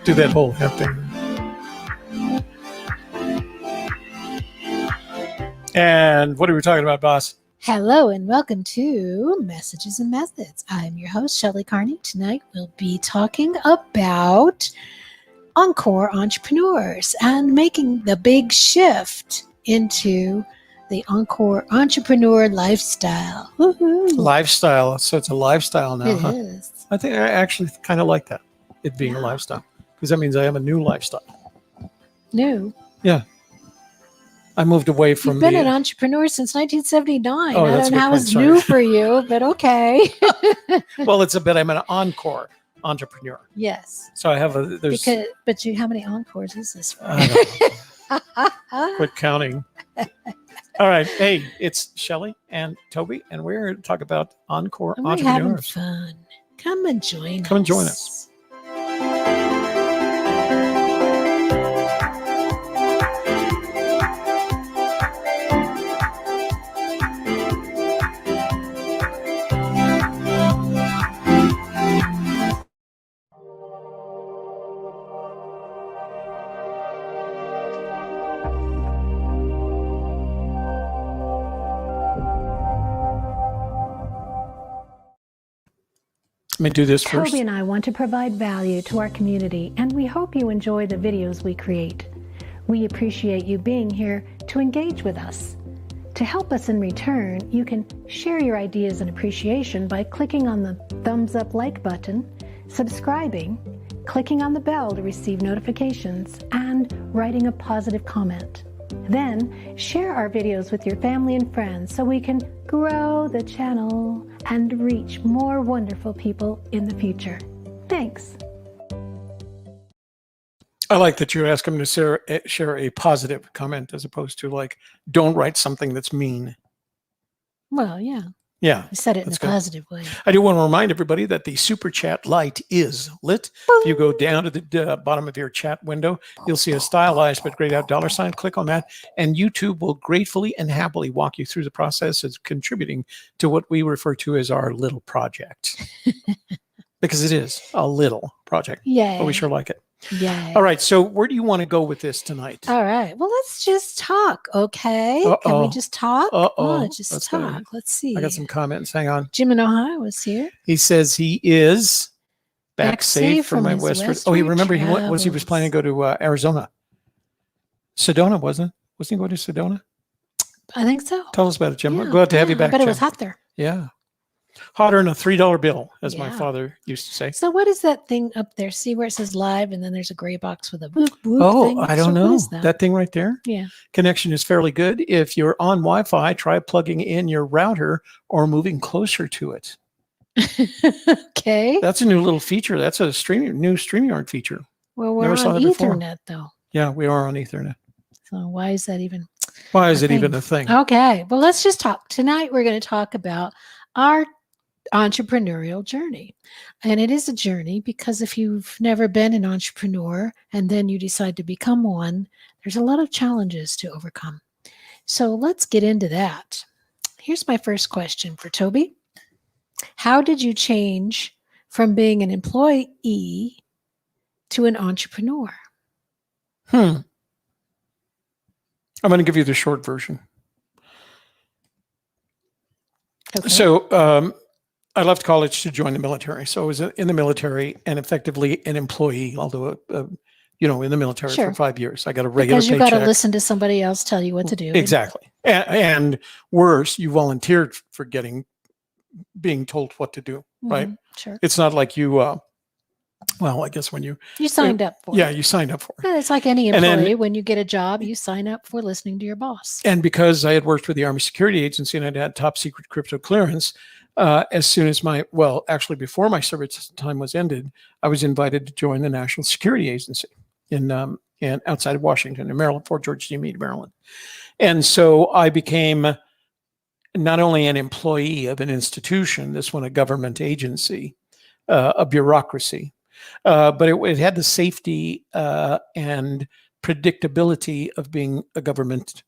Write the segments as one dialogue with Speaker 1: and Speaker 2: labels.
Speaker 1: do that whole hemp thing. And what are we talking about, boss?
Speaker 2: Hello and welcome to Messages and Methods. I'm your host, Shelley Carney. Tonight we'll be talking about encore entrepreneurs and making the big shift into the encore entrepreneur lifestyle. Woo-hoo.
Speaker 1: Lifestyle. So it's a lifestyle now,
Speaker 2: It
Speaker 1: huh?
Speaker 2: is.
Speaker 1: I think I actually kind of like that, it being a lifestyle, because that means I have a new lifestyle.
Speaker 2: New.
Speaker 1: Yeah. I moved away from
Speaker 2: You've been an entrepreneur since 1979.
Speaker 1: Oh,
Speaker 2: I
Speaker 1: that's
Speaker 2: don't
Speaker 1: a
Speaker 2: know
Speaker 1: good
Speaker 2: how it's
Speaker 1: point,
Speaker 2: new
Speaker 1: sorry.
Speaker 2: for you, but okay.
Speaker 1: Well, it's a bit, I'm an encore entrepreneur.
Speaker 2: Yes.
Speaker 1: So I have
Speaker 2: How many encores is this for?
Speaker 1: I don't know. Quit counting. All right. Hey, it's Shelley and Toby, and we're here to talk about encore
Speaker 2: And we're having
Speaker 1: entrepreneurs.
Speaker 2: fun. Come and join us.
Speaker 1: Come and join us. Let me do this first.
Speaker 3: Toby and I want to provide value to our community, and we hope you enjoy the videos we create. We appreciate you being here to engage with us. To help us in return, you can share your ideas and appreciation by clicking on the thumbs up like button, subscribing, clicking on the bell to receive notifications, and writing a positive comment. Then share our videos with your family and friends so we can grow the channel and reach more wonderful people in the future. Thanks.
Speaker 1: I like that you ask them to share a positive comment as opposed to like, don't write something that's mean.
Speaker 2: Well, yeah.
Speaker 1: Yeah.
Speaker 2: You said it in a
Speaker 1: that's good.
Speaker 2: positive way.
Speaker 1: I do want to remind everybody that the super chat light is lit. If you go down to the bottom of your chat window, you'll see a stylized but grayed out $sign. Click on that, and YouTube will gratefully and happily walk you through the process of contributing to what we refer to as our little project. Because it is a little project.
Speaker 2: Yeah.
Speaker 1: But we sure like it.
Speaker 2: Yeah.
Speaker 1: All right. So where do you want to go with this tonight?
Speaker 2: All right. Well, let's just talk, okay? Can we just talk? Let's just
Speaker 1: That's
Speaker 2: talk.
Speaker 1: good.
Speaker 2: Let's see.
Speaker 1: I got some comments. Hang on.
Speaker 2: Jim in Ohio was here.
Speaker 1: He says he is back safe
Speaker 2: safe
Speaker 1: from my
Speaker 2: his
Speaker 1: Western. Oh, he remembered he was
Speaker 2: travels.
Speaker 1: planning to go to Arizona. Sedona, wasn't it? Wasn't he going to Sedona?
Speaker 2: I think so.
Speaker 1: Tell us about it, Jim.
Speaker 2: Yeah,
Speaker 1: Glad to have you back,
Speaker 2: but
Speaker 1: Jim.
Speaker 2: it was hot there.
Speaker 1: Yeah. Hotter than a $3 bill, as my
Speaker 2: Yeah.
Speaker 1: father used to say.
Speaker 2: So what is that thing up there? See where it says live and then there's a gray box with a boop, boop
Speaker 1: Oh,
Speaker 2: thing?
Speaker 1: I don't
Speaker 2: So
Speaker 1: know.
Speaker 2: What is that?
Speaker 1: That thing right there?
Speaker 2: Yeah.
Speaker 1: Connection is fairly good. If you're on Wi-Fi, try plugging in your router or moving closer to it.
Speaker 2: Okay.
Speaker 1: That's a new little feature. That's a new StreamYard feature.
Speaker 2: Well, we're
Speaker 1: Never saw
Speaker 2: on
Speaker 1: that before.
Speaker 2: Ethernet though.
Speaker 1: Yeah, we are on Ethernet.
Speaker 2: So why is that even?
Speaker 1: Why is
Speaker 2: a
Speaker 1: it even
Speaker 2: thing?
Speaker 1: a thing?
Speaker 2: Okay. Well, let's just talk. Tonight we're going to talk about our entrepreneurial journey. And it is a journey because if you've never been an entrepreneur and then you decide to become one, there's a lot of challenges to overcome. So let's get into that. Here's my first question for Toby. How did you change from being an employee to an entrepreneur?
Speaker 1: I'm going to give you the short version.
Speaker 2: Okay.
Speaker 1: So I left college to join the military. So I was in the military and effectively an employee, although, in the military
Speaker 2: Sure.
Speaker 1: for 5 years. I got a regular
Speaker 2: Because you
Speaker 1: paycheck.
Speaker 2: got to listen to somebody else tell you what to do.
Speaker 1: Exactly. And worse, you volunteered for being told what to do, right?
Speaker 2: Sure.
Speaker 1: It's not like you, I guess when you
Speaker 2: signed up for
Speaker 1: yeah,
Speaker 2: it.
Speaker 1: you signed up for it.
Speaker 2: Yeah, it's like any
Speaker 1: And then-
Speaker 2: employee. When you get a job, you sign up for listening to your boss.
Speaker 1: And because I had worked with the Army Security Agency and I'd had top secret crypto clearance, as soon as actually before my service time was ended, I was invited to join the National Security Agency in outside of Washington, in Maryland, Fort George, Meade, Maryland. And so I became not only an employee of an institution, this one a government agency, a bureaucracy, but it had the safety and predictability of being a government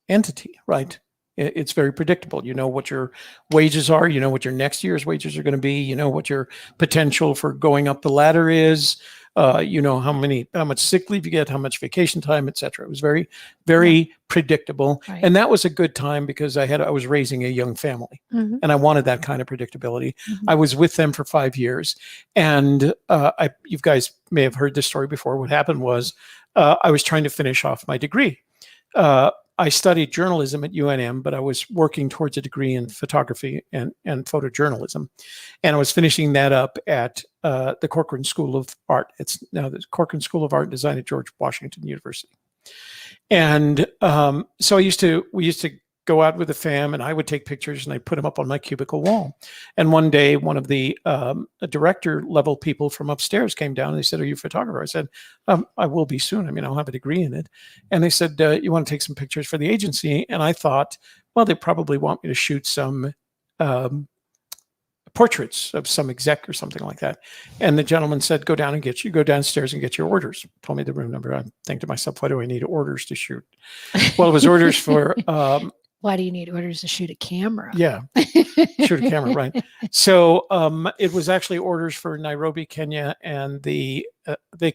Speaker 1: entity, right? It's very predictable. You know what your wages are. You know what your next year's wages are going to be. You know what your potential for going up the ladder is. You know how much sick leave you get, how much vacation time, etc. It was very, very predictable,
Speaker 2: Right.
Speaker 1: and that was a good time because I was raising a young family,
Speaker 2: Mhm.
Speaker 1: and I wanted that kind of predictability.
Speaker 2: Mhm.
Speaker 1: I was with them for 5 years, and you guys may have heard this story before. What happened was I was trying to finish off my degree. I studied journalism at UNM, but I was working towards a degree in photography and photojournalism. And I was finishing that up at the Corcoran School of Art. It's now the Corcoran School of Art and Design at George Washington University. And so we used to go out with the fam, and I would take pictures and I'd put them up on my cubicle wall. And one day, one of the director level people from upstairs came down and they said, "Are you a photographer?" I said, "I will be soon. I mean, I'll have a degree in it." And they said, "You want to take some pictures for the agency?" And I thought, well, they probably want me to shoot some portraits of some exec or something like that. And the gentleman said, go downstairs and get your orders. Told me the room number. I'm thinking to myself, why do I need orders to shoot? Well, it was orders for
Speaker 2: Why do you need orders to shoot a camera?
Speaker 1: yeah, shoot a camera, right? So it was actually orders for Nairobi, Kenya, and they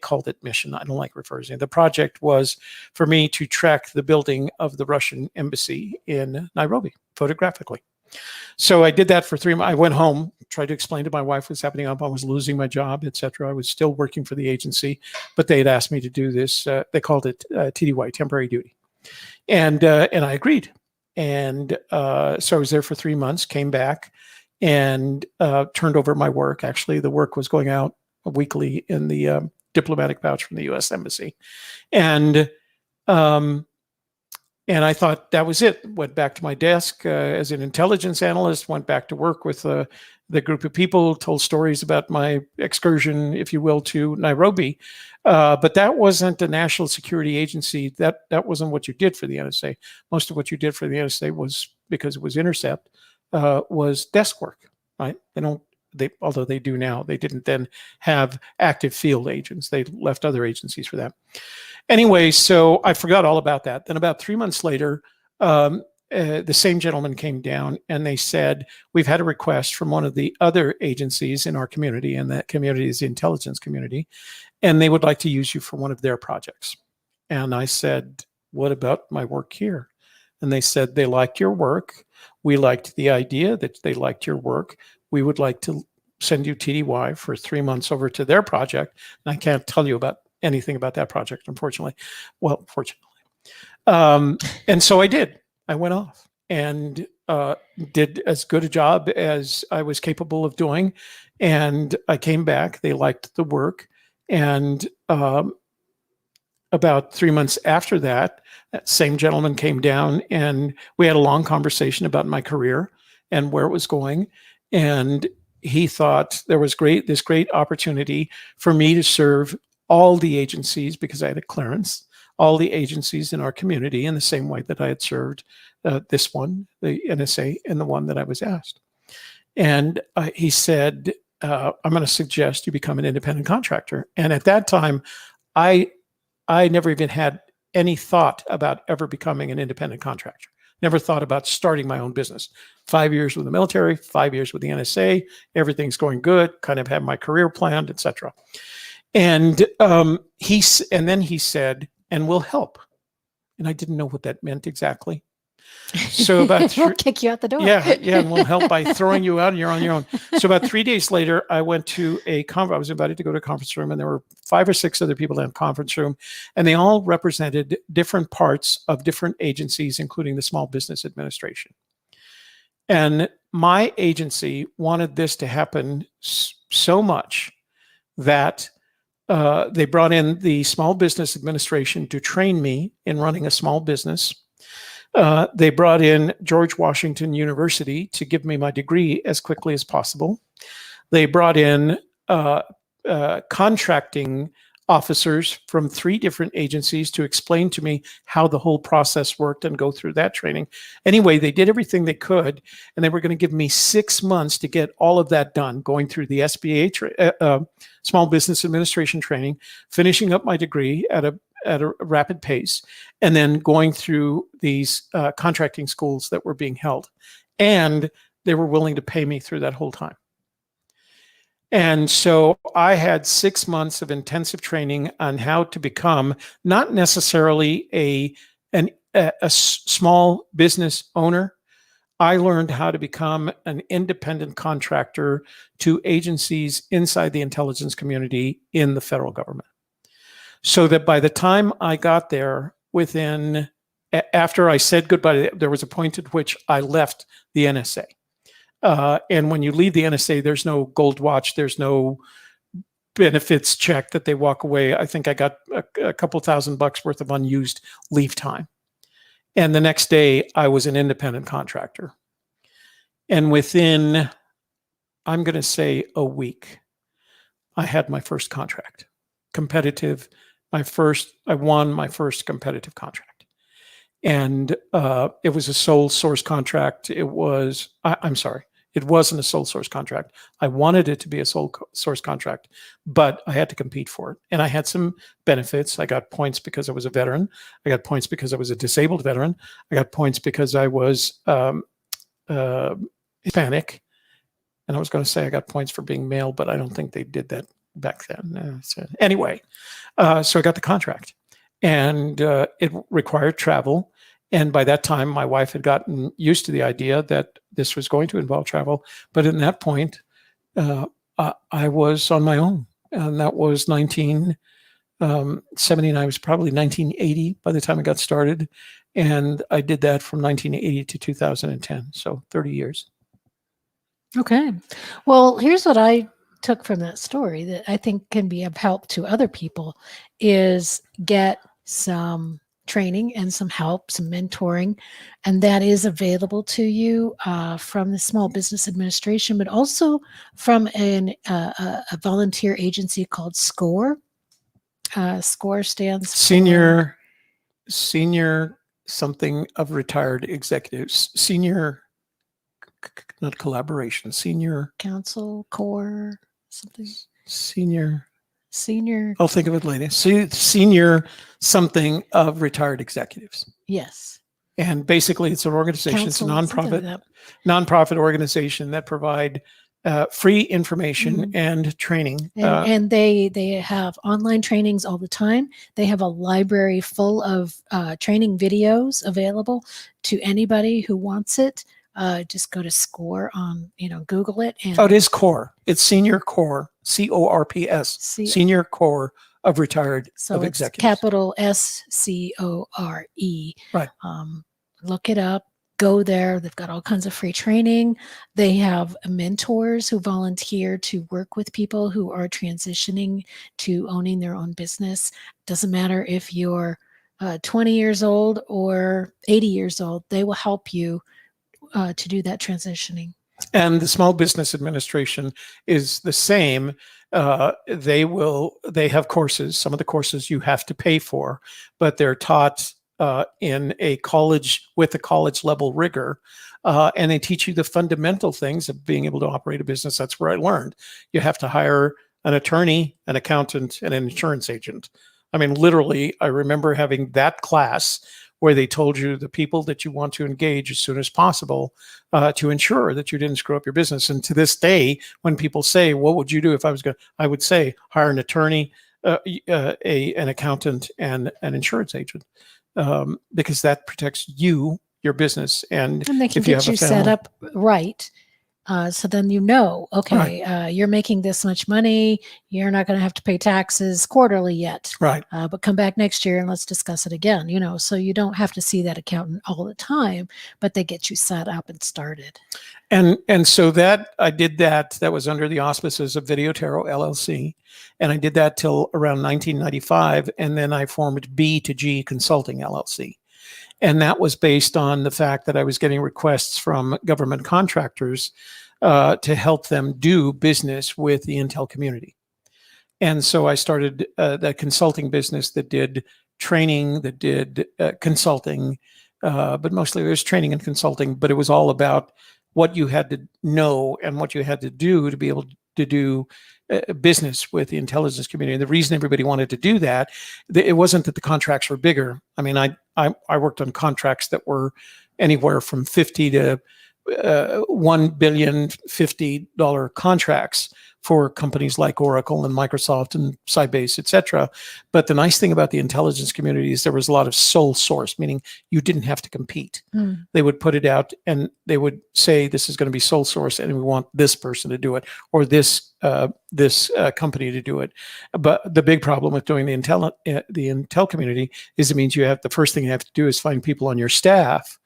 Speaker 1: called it mission. I don't like referring to it. The project was for me to track the building of the Russian embassy in Nairobi photographically. So I did that for 3 months. I went home, tried to explain to my wife what's happening. I was losing my job, etc. I was still working for the agency, but they had asked me to do this. They called it TDY, temporary duty, and I agreed. And so I was there for 3 months, came back, and turned over my work. Actually, the work was going out weekly in the diplomatic pouch from the U.S. Embassy. And I thought that was it. Went back to my desk as an intelligence analyst, went back to work with the group of people, told stories about my excursion, if you will, to Nairobi. But that wasn't a national security agency. That wasn't what you did for the NSA. Most of what you did for the NSA was, because it was intercept, was desk work, right? Although they do now, they didn't then have active field agents. They left other agencies for that. Anyway, so I forgot all about that. Then about 3 months later, the same gentleman came down and they said, we've had a request from one of the other agencies in our community, and that community is the intelligence community, and they would like to use you for one of their projects. And I said, what about my work here? And they said, they liked your work. We liked the idea that they liked your work. We would like to send you TDY for 3 months over to their project. And I can't tell you about anything about that project, unfortunately. Well, fortunately. And so I did. I went off and did as good a job as I was capable of doing. And I came back. They liked the work. And about 3 months after that, that same gentleman came down and we had a long conversation about my career and where it was going. And he thought there was this great opportunity for me to serve all the agencies, because I had a clearance, all the agencies in our community in the same way that I had served this one, the NSA, and the one that I was asked. And he said, I'm going to suggest you become an independent contractor. And at that time, I never even had any thought about ever becoming an independent contractor. Never thought about starting my own business. 5 years with the military, 5 years with the NSA, everything's going good, kind of had my career planned, etc. And then he said, and we'll help. And I didn't know what that meant exactly. So about
Speaker 2: we'll kick you out the door.
Speaker 1: Yeah, and we'll help by throwing you out and you're on your own. So about 3 days later, I went to a conference. I was invited to go to a conference room, and there were 5 or 6 other people in the conference room, and they all represented different parts of different agencies, including the Small Business Administration. And my agency wanted this to happen so much that they brought in the Small Business Administration to train me in running a small business. They brought in George Washington University to give me my degree as quickly as possible. They brought in contracting officers from 3 different agencies to explain to me how the whole process worked and go through that training. Anyway, they did everything they could, and they were going to give me 6 months to get all of that done, going through the SBA, Small Business Administration training, finishing up my degree at at a rapid pace, and then going through these contracting schools that were being held. And they were willing to pay me through that whole time. And so I had 6 months of intensive training on how to become not necessarily a small business owner. I learned how to become an independent contractor to agencies inside the intelligence community in the federal government. So that by the time I got there, after I said goodbye, there was a point at which I left the NSA. And when you leave the NSA, there's no gold watch, there's no benefits check that they walk away. I think I got a couple $1,000 worth of unused leave time. And the next day, I was an independent contractor. And within, I'm going to say, a week, I had my first contract. Competitive, I won my first competitive contract. And it was a sole source contract. I'm sorry, it wasn't a sole source contract. I wanted it to be a sole source contract, but I had to compete for it. And I had some benefits. I got points because I was a veteran. I got points because I was a disabled veteran. I got points because I was Hispanic. And I was going to say I got points for being male, but I don't think they did that back then. Anyway, so I got the contract. And it required travel. And by that time, my wife had gotten used to the idea that this was going to involve travel. But at that point, I was on my own. And that was 1979. It was probably 1980 by the time I got started. And I did that from 1980 to 2010. So 30 years.
Speaker 2: Okay. Well, here's what I took from that story that I think can be of help to other people is get some training and some help, some mentoring, and that is available to you from the Small Business Administration, but also from a volunteer agency called SCORE. SCORE stands for
Speaker 1: Senior something of retired executives. Senior, not collaboration. Senior
Speaker 2: Council, Core, something.
Speaker 1: Senior.
Speaker 2: I'll
Speaker 1: think of it later. Senior something of retired executives.
Speaker 2: Yes.
Speaker 1: And basically it's an organization.
Speaker 2: Council,
Speaker 1: it's a nonprofit organization that provide free information and training.
Speaker 2: And they have online trainings all the time. They have a library full of training videos available to anybody who wants it. Just go to SCORE on, Google it. And
Speaker 1: it is CORE. It's Senior Core, CORPS, Senior Core of Retired
Speaker 2: so
Speaker 1: of
Speaker 2: it's
Speaker 1: Executives.
Speaker 2: Capital SCORE.
Speaker 1: Right.
Speaker 2: Look it up. Go there. They've got all kinds of free training. They have mentors who volunteer to work with people who are transitioning to owning their own business. Doesn't matter if you're 20 years old or 80 years old. They will help you to do that transitioning.
Speaker 1: And the Small Business Administration is the same. They have courses. Some of the courses you have to pay for, but they're taught in a college with a college level rigor. And they teach you the fundamental things of being able to operate a business. That's where I learned. You have to hire an attorney, an accountant, and an insurance agent. I mean, literally, I remember having that class where they told you the people that you want to engage as soon as possible to ensure that you didn't screw up your business. And to this day, when people say, what would you do if I was going to, I would say, hire an attorney, an accountant, and an insurance agent, because that protects you, your business. And
Speaker 2: they can
Speaker 1: if you
Speaker 2: get
Speaker 1: have
Speaker 2: you set up right. So then okay, you're making this much money. You're not going to have to pay taxes quarterly yet.
Speaker 1: Right.
Speaker 2: But come back next year and let's discuss it again, so you don't have to see that accountant all the time, but they get you set up and started.
Speaker 1: And so that I did that was under the auspices of Video Tarot LLC. And I did that till around 1995. And then I formed B2G Consulting LLC. And that was based on the fact that I was getting requests from government contractors to help them do business with the Intel community. And so I started that consulting business that did training, that did consulting, but mostly it was training and consulting, but it was all about what you had to know and what you had to do to be able to do business with the intelligence community. And the reason everybody wanted to do that, it wasn't that the contracts were bigger. I mean, I worked on contracts that were anywhere from 50 to $1 billion $50 contracts for companies like Oracle and Microsoft and Sybase, et cetera. But the nice thing about the intelligence community is there was a lot of sole source, meaning you didn't have to compete. They would put it out and they would say, this is going to be sole source and we want this person to do it, or this company to do it. But the big problem with doing the intel community is it means the first thing you have to do is find people on your staff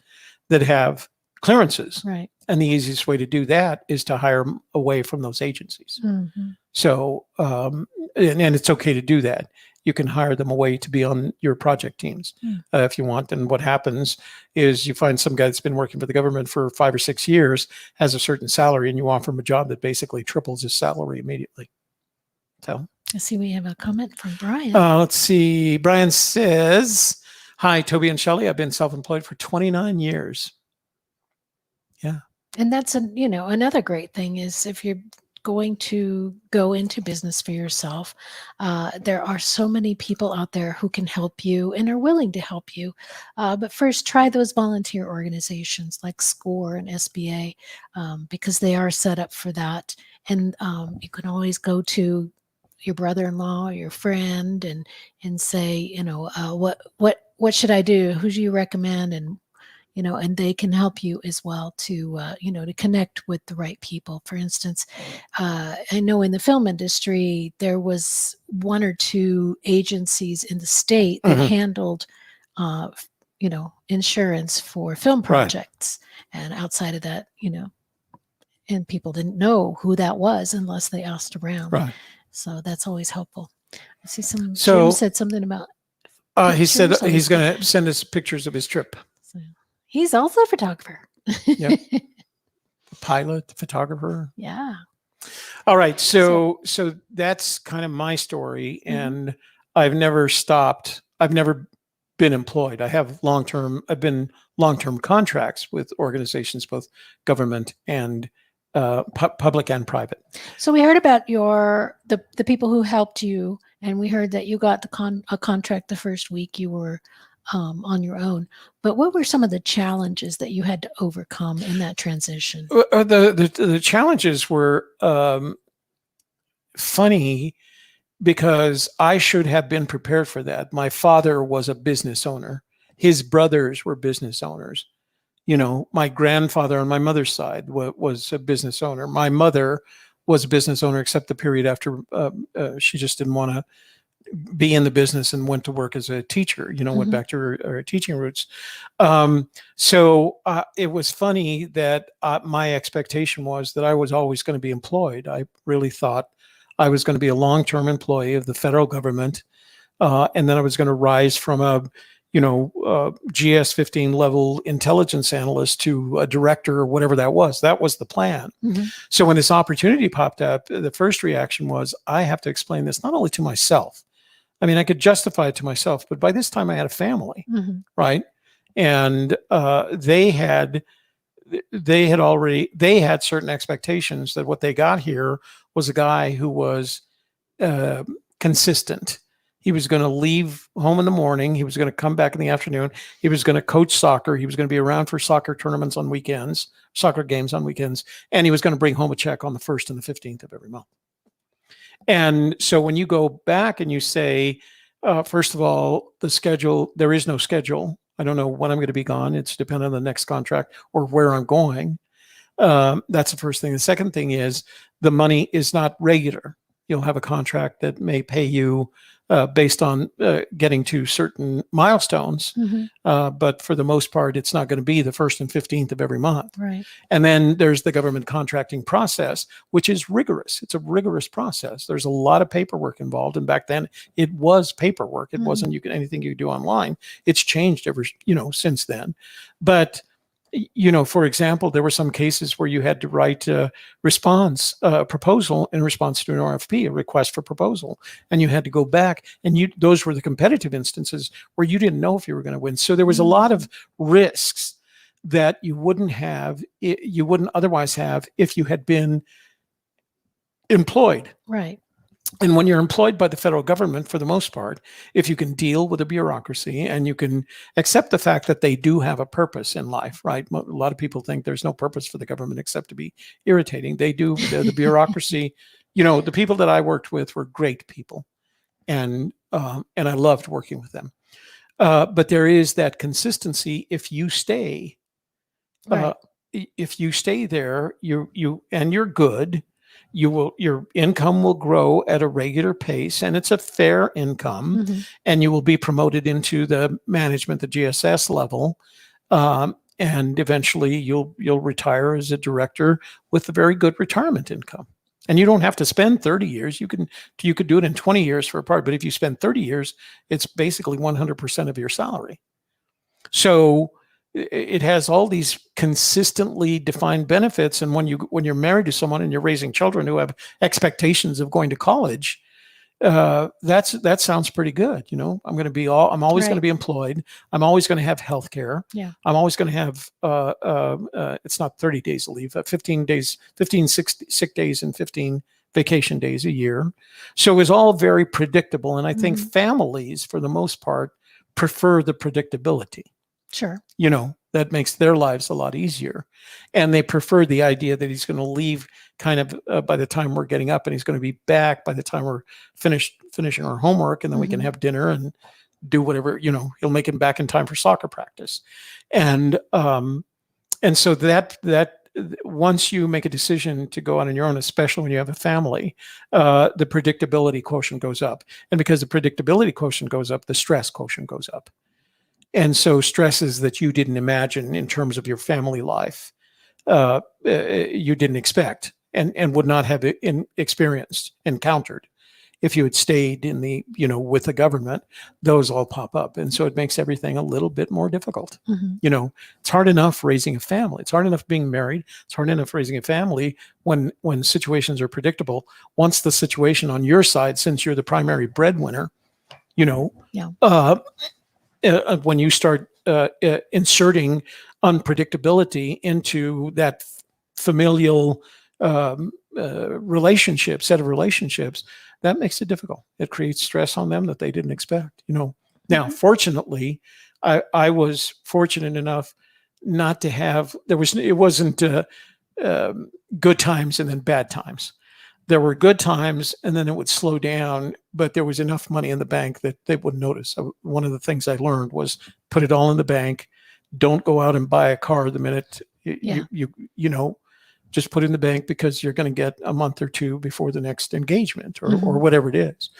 Speaker 1: that have clearances.
Speaker 2: Right.
Speaker 1: And the easiest way to do that is to hire them away from those agencies. So, and it's okay to do that. You can hire them away to be on your project teams if you want. And what happens is you find some guy that's been working for the government for 5 or 6 years, has a certain salary, and you offer him a job that basically triples his salary immediately. So
Speaker 2: I see we have a comment from Brian.
Speaker 1: Let's see. Brian says, hi, Toby and Shelley. I've been self-employed for 29 years. Yeah.
Speaker 2: And that's another great thing is if you're going to go into business for yourself, there are so many people out there who can help you and are willing to help you. But first, try those volunteer organizations like SCORE and SBA because they are set up for that. And you can always go to your brother-in-law or your friend and say, what should I do? Who do you recommend? And they can help you as well to connect with the right people. For instance, I know in the film industry, there was 1 or 2 agencies in the state that handled, insurance for film projects. Right. And outside of that, and people didn't know who that was unless they asked around.
Speaker 1: Right.
Speaker 2: So that's always helpful. I see Jim said something about.
Speaker 1: He said he's going to send us pictures of his trip.
Speaker 2: So. He's also a photographer.
Speaker 1: Yep. The pilot, the photographer.
Speaker 2: Yeah.
Speaker 1: All right. So that's kind of my story. And I've never stopped. I've never been employed. I've been long-term contracts with organizations, both government and public and private.
Speaker 2: So we heard about the people who helped you, and we heard that you got a contract the first week you were on your own. But what were some of the challenges that you had to overcome in that transition?
Speaker 1: The challenges were funny because I should have been prepared for that. My father was a business owner. His brothers were business owners. My grandfather on my mother's side was a business owner. My mother was a business owner, except the period after she just didn't want to be in the business and went to work as a teacher, went back to her teaching roots. So it was funny that my expectation was that I was always going to be employed. I really thought I was going to be a long-term employee of the federal government. And then I was going to rise from a GS-15 level intelligence analyst to a director or whatever that was. That was the plan. So when this opportunity popped up, the first reaction was, I have to explain this not only to myself. I mean, I could justify it to myself, but by this time I had a family, right? And they had certain expectations that what they got here was a guy who was consistent. He was going to leave home in the morning. He was going to come back in the afternoon. He was going to coach soccer. He was going to be around for soccer tournaments on weekends, soccer games on weekends. And he was going to bring home a check on the 1st and the 15th of every month. And so when you go back and you say, first of all, the schedule, there is no schedule. I don't know when I'm going to be gone. It's dependent on the next contract or where I'm going. That's the first thing. The second thing is the money is not regular. You'll have a contract that may pay you based on getting to certain milestones. But for the most part, it's not going to be the 1st and 15th of every month.
Speaker 2: Right.
Speaker 1: And then there's the government contracting process, which is rigorous. It's a rigorous process. There's a lot of paperwork involved. And back then it was paperwork. It wasn't anything you could do online. It's changed since then. But for example, there were some cases where you had to write a proposal in response to an RFP, a request for proposal, and you had to go back, and those were the competitive instances where you didn't know if you were going to win. So there was a lot of risks that you wouldn't otherwise have if you had been employed.
Speaker 2: Right.
Speaker 1: And when you're employed by the federal government, for the most part, if you can deal with a bureaucracy and you can accept the fact that they do have a purpose in life, right? A lot of people think there's no purpose for the government except to be irritating. They do. The bureaucracy, the people that I worked with were great people, and I loved working with them. But there is that consistency. If you stay,
Speaker 2: Right.
Speaker 1: if you stay there, you're good. Your income will grow at a regular pace, and it's a fair income,
Speaker 2: Mhm.
Speaker 1: and you will be promoted into the management, the GSS level, and eventually you'll retire as a director with a very good retirement income. And you don't have to spend 30 years. You could do it in 20 years for a part, but if you spend 30 years, it's basically 100% of your salary. So it has all these consistently defined benefits. And when you're married to someone and you're raising children who have expectations of going to college, that sounds pretty good. I'm always going to
Speaker 2: Right.
Speaker 1: be employed. I'm always going to have health care.
Speaker 2: Yeah.
Speaker 1: I'm always going to have, it's not 30 days of leave, 15 days, 15 sick days and 15 vacation days a year. So it was all very predictable. And I think families, for the most part, prefer the predictability.
Speaker 2: Sure.
Speaker 1: That makes their lives a lot easier. And they prefer the idea that he's going to leave kind of by the time we're getting up, and he's going to be back by the time we're finishing our homework, and then we can have dinner and do whatever, he'll make it back in time for soccer practice. And so that once you make a decision to go out on your own, especially when you have a family, the predictability quotient goes up. And because the predictability quotient goes up, the stress quotient goes up. And so stresses that you didn't imagine in terms of your family life, you didn't expect and would not have encountered if you had stayed in with the government, those all pop up. And so it makes everything a little bit more difficult. It's hard enough raising a family. It's hard enough being married. It's hard enough raising a family when situations are predictable. Once the situation on your side, since you're the primary breadwinner, when you start inserting unpredictability into that familial set of relationships, that makes it difficult. It creates stress on them that they didn't expect. Now, fortunately, I was fortunate enough not to have. It wasn't good times and then bad times. There were good times, and then it would slow down, but there was enough money in the bank that they wouldn't notice. So one of the things I learned was put it all in the bank. Don't go out and buy a car the minute just put it in the bank, because you're going to get a month or two before the next engagement or whatever it is.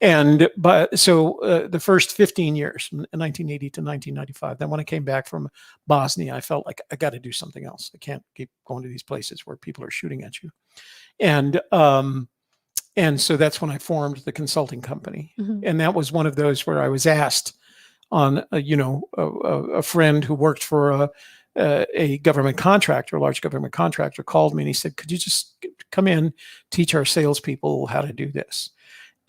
Speaker 1: And the first 15 years, from 1980 to 1995, then when I came back from Bosnia, I felt like I got to do something else. I can't keep going to these places where people are shooting at you. And so that's when I formed the consulting company. And that was one of those where I was asked on, a friend who worked for a government contractor, a large government contractor, called me and he said, could you just come in, teach our salespeople how to do this?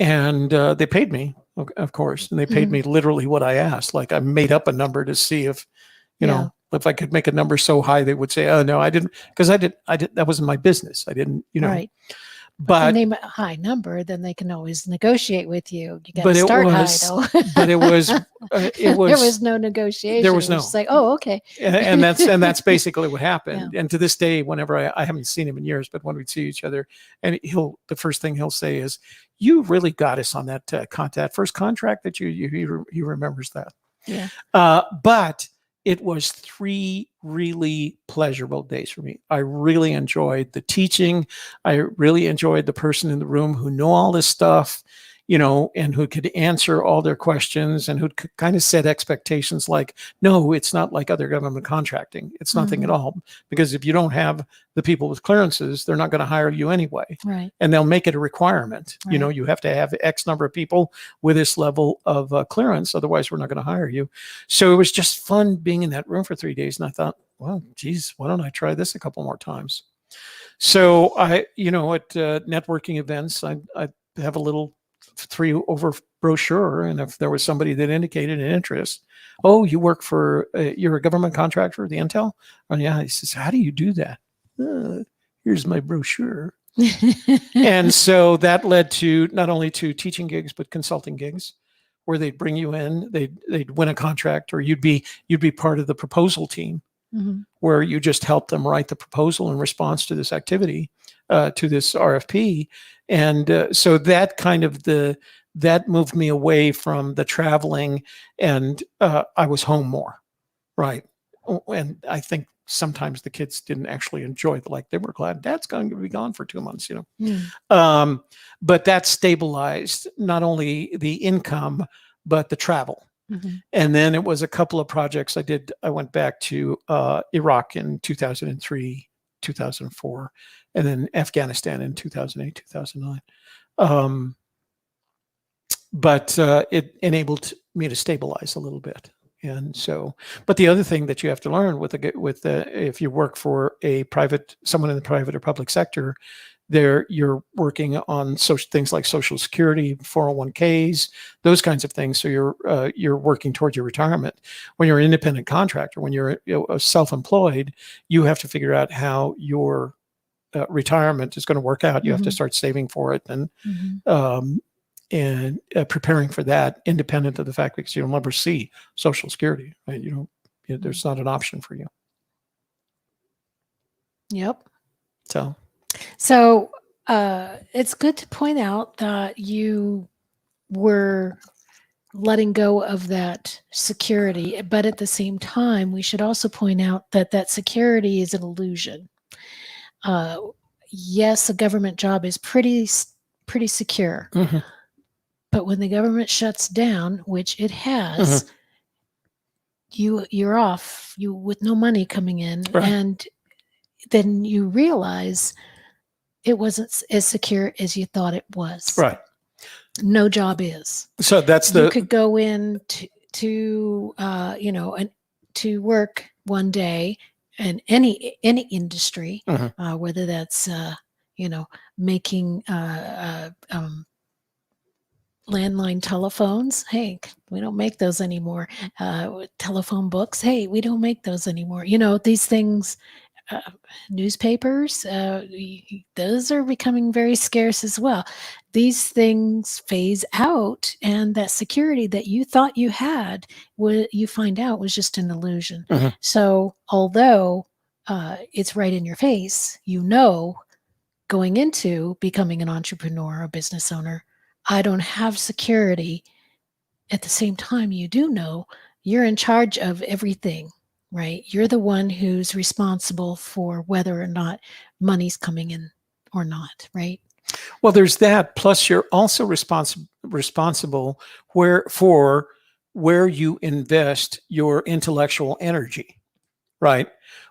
Speaker 1: And they paid me, of course, and they paid me literally what I asked. Like, I made up a number to see if, if I could make a number so high, they would say, oh, no, I didn't, because I didn't, that wasn't my business. I didn't,
Speaker 2: Right.
Speaker 1: But
Speaker 2: name a high number, then they can always negotiate with you. You got to start high, though.
Speaker 1: But it was,
Speaker 2: there was no negotiation.
Speaker 1: There was no.
Speaker 2: It's like, oh, okay.
Speaker 1: and that's basically what happened. Yeah. And to this day, whenever I haven't seen him in years, but when we see each other, and the first thing he'll say is, "You really got us on that first contract that he remembers that."
Speaker 2: Yeah.
Speaker 1: But it was 3 really pleasurable days for me. I really enjoyed the teaching. I really enjoyed the person in the room who knew all this stuff, and who could answer all their questions and who could kind of set expectations like, no, it's not like other government contracting. It's nothing at all. Because if you don't have the people with clearances, they're not going to hire you anyway.
Speaker 2: Right.
Speaker 1: And they'll make it a requirement.
Speaker 2: Right.
Speaker 1: You have to have X number of people with this level of clearance. Otherwise, we're not going to hire you. So it was just fun being in that room for 3 days. And I thought, well, geez, why don't I try this a couple more times? So at networking events, I have a little 3 over brochure, and if there was somebody that indicated an interest, oh, you work for you're a government contractor, the Intel? Oh yeah. He says, how do you do that? Here's my brochure. And so that led to not only to teaching gigs, but consulting gigs, where they'd bring you in, they'd win a contract, or you'd be part of the proposal team,
Speaker 2: Mhm.
Speaker 1: where you just help them write the proposal in response to this activity, to this RFP. And so that kind of that moved me away from the traveling, and I was home more, right? And I think sometimes the kids didn't actually enjoy they were glad Dad's going to be gone for 2 months,
Speaker 2: Mm.
Speaker 1: But that stabilized not only the income, but the travel.
Speaker 2: Mhm.
Speaker 1: And then it was a couple of projects I did. I went back to Iraq in 2003, 2004, and then Afghanistan in 2008, 2009. But it enabled me to stabilize a little bit. And so, but the other thing that you have to learn if you work for someone in the private or public sector, you're working on things like Social Security, 401ks, those kinds of things. So you're working towards your retirement. When you're an independent contractor, when you're self-employed, you have to figure out how your retirement is going to work out. You have to start saving for it, and preparing for that, independent of the fact because you'll never see Social Security, right? There's not an option for you.
Speaker 2: Yep.
Speaker 1: So
Speaker 2: it's good to point out that you were letting go of that security, but at the same time, we should also point out that that security is an illusion. Yes, a government job is pretty secure.
Speaker 1: Mhm.
Speaker 2: But when the government shuts down, which it has, you're off, with no money coming in,
Speaker 1: Right.
Speaker 2: and then you realize it wasn't as secure as you thought it was.
Speaker 1: Right.
Speaker 2: No job is.
Speaker 1: So
Speaker 2: You could go in to work one day in any industry, whether that's making landline telephones. Hey, we don't make those anymore. Telephone books. Hey, we don't make those anymore. These things, newspapers, those are becoming very scarce as well. These things phase out, and that security that you thought you had, you find out was just an illusion. So although it's right in your face, going into becoming an entrepreneur, a business owner, I don't have security. At the same time, you do know you're in charge of everything, right? You're the one who's responsible for whether or not money's coming in or not, right?
Speaker 1: Well, there's that. Plus, you're also responsible for where you invest your intellectual energy, right?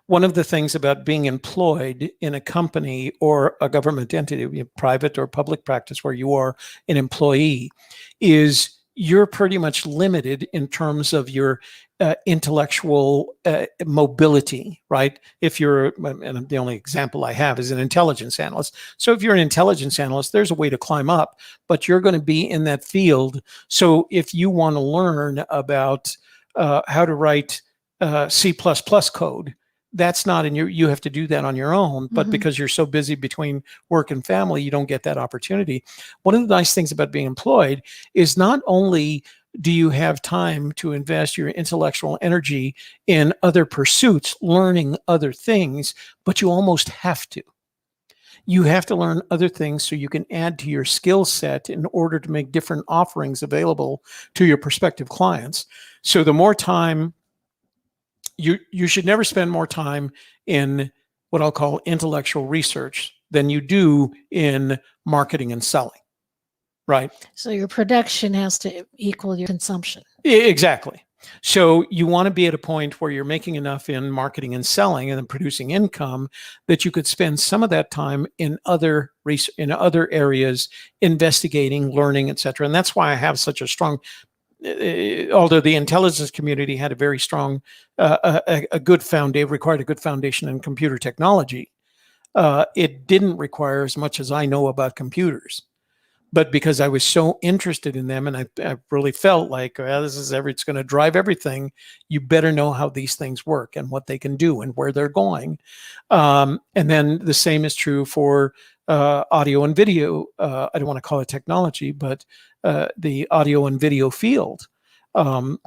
Speaker 1: One of the things about being employed in a company or a government entity, private or public practice, where you are an employee, is you're pretty much limited in terms of your intellectual mobility, right? And the only example I have is an intelligence analyst. So if you're an intelligence analyst, there's a way to climb up, but you're going to be in that field. So if you want to learn about how to write C++ code, that's not you have to do that on your own, but because you're so busy between work and family, you don't get that opportunity. One of the nice things about being employed is not only do you have time to invest your intellectual energy in other pursuits, learning other things, but you almost have to. You have to learn other things so you can add to your skill set in order to make different offerings available to your prospective clients. So the more time, you should never spend more time in what I'll call intellectual research than you do in marketing and selling, right?
Speaker 2: So your production has to equal your consumption.
Speaker 1: Exactly. So you want to be at a point where you're making enough in marketing and selling and then producing income that you could spend some of that time in other areas, investigating, learning, et cetera. And that's why I have such a strong, although the intelligence community had a very strong, required a good foundation in computer technology, it didn't require as much as I know about computers. But because I was so interested in them, and I really felt like, well, it's going to drive everything, you better know how these things work and what they can do and where they're going. And then the same is true for audio and video. I don't want to call it technology, but the audio and video field.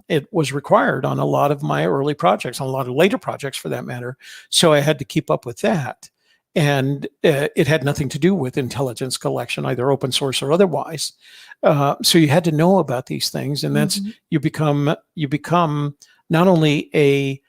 Speaker 1: It was required on a lot of my early projects, on a lot of later projects for that matter. So I had to keep up with that. And it had nothing to do with intelligence collection, either open source or otherwise. So you had to know about these things, and that's you become not only a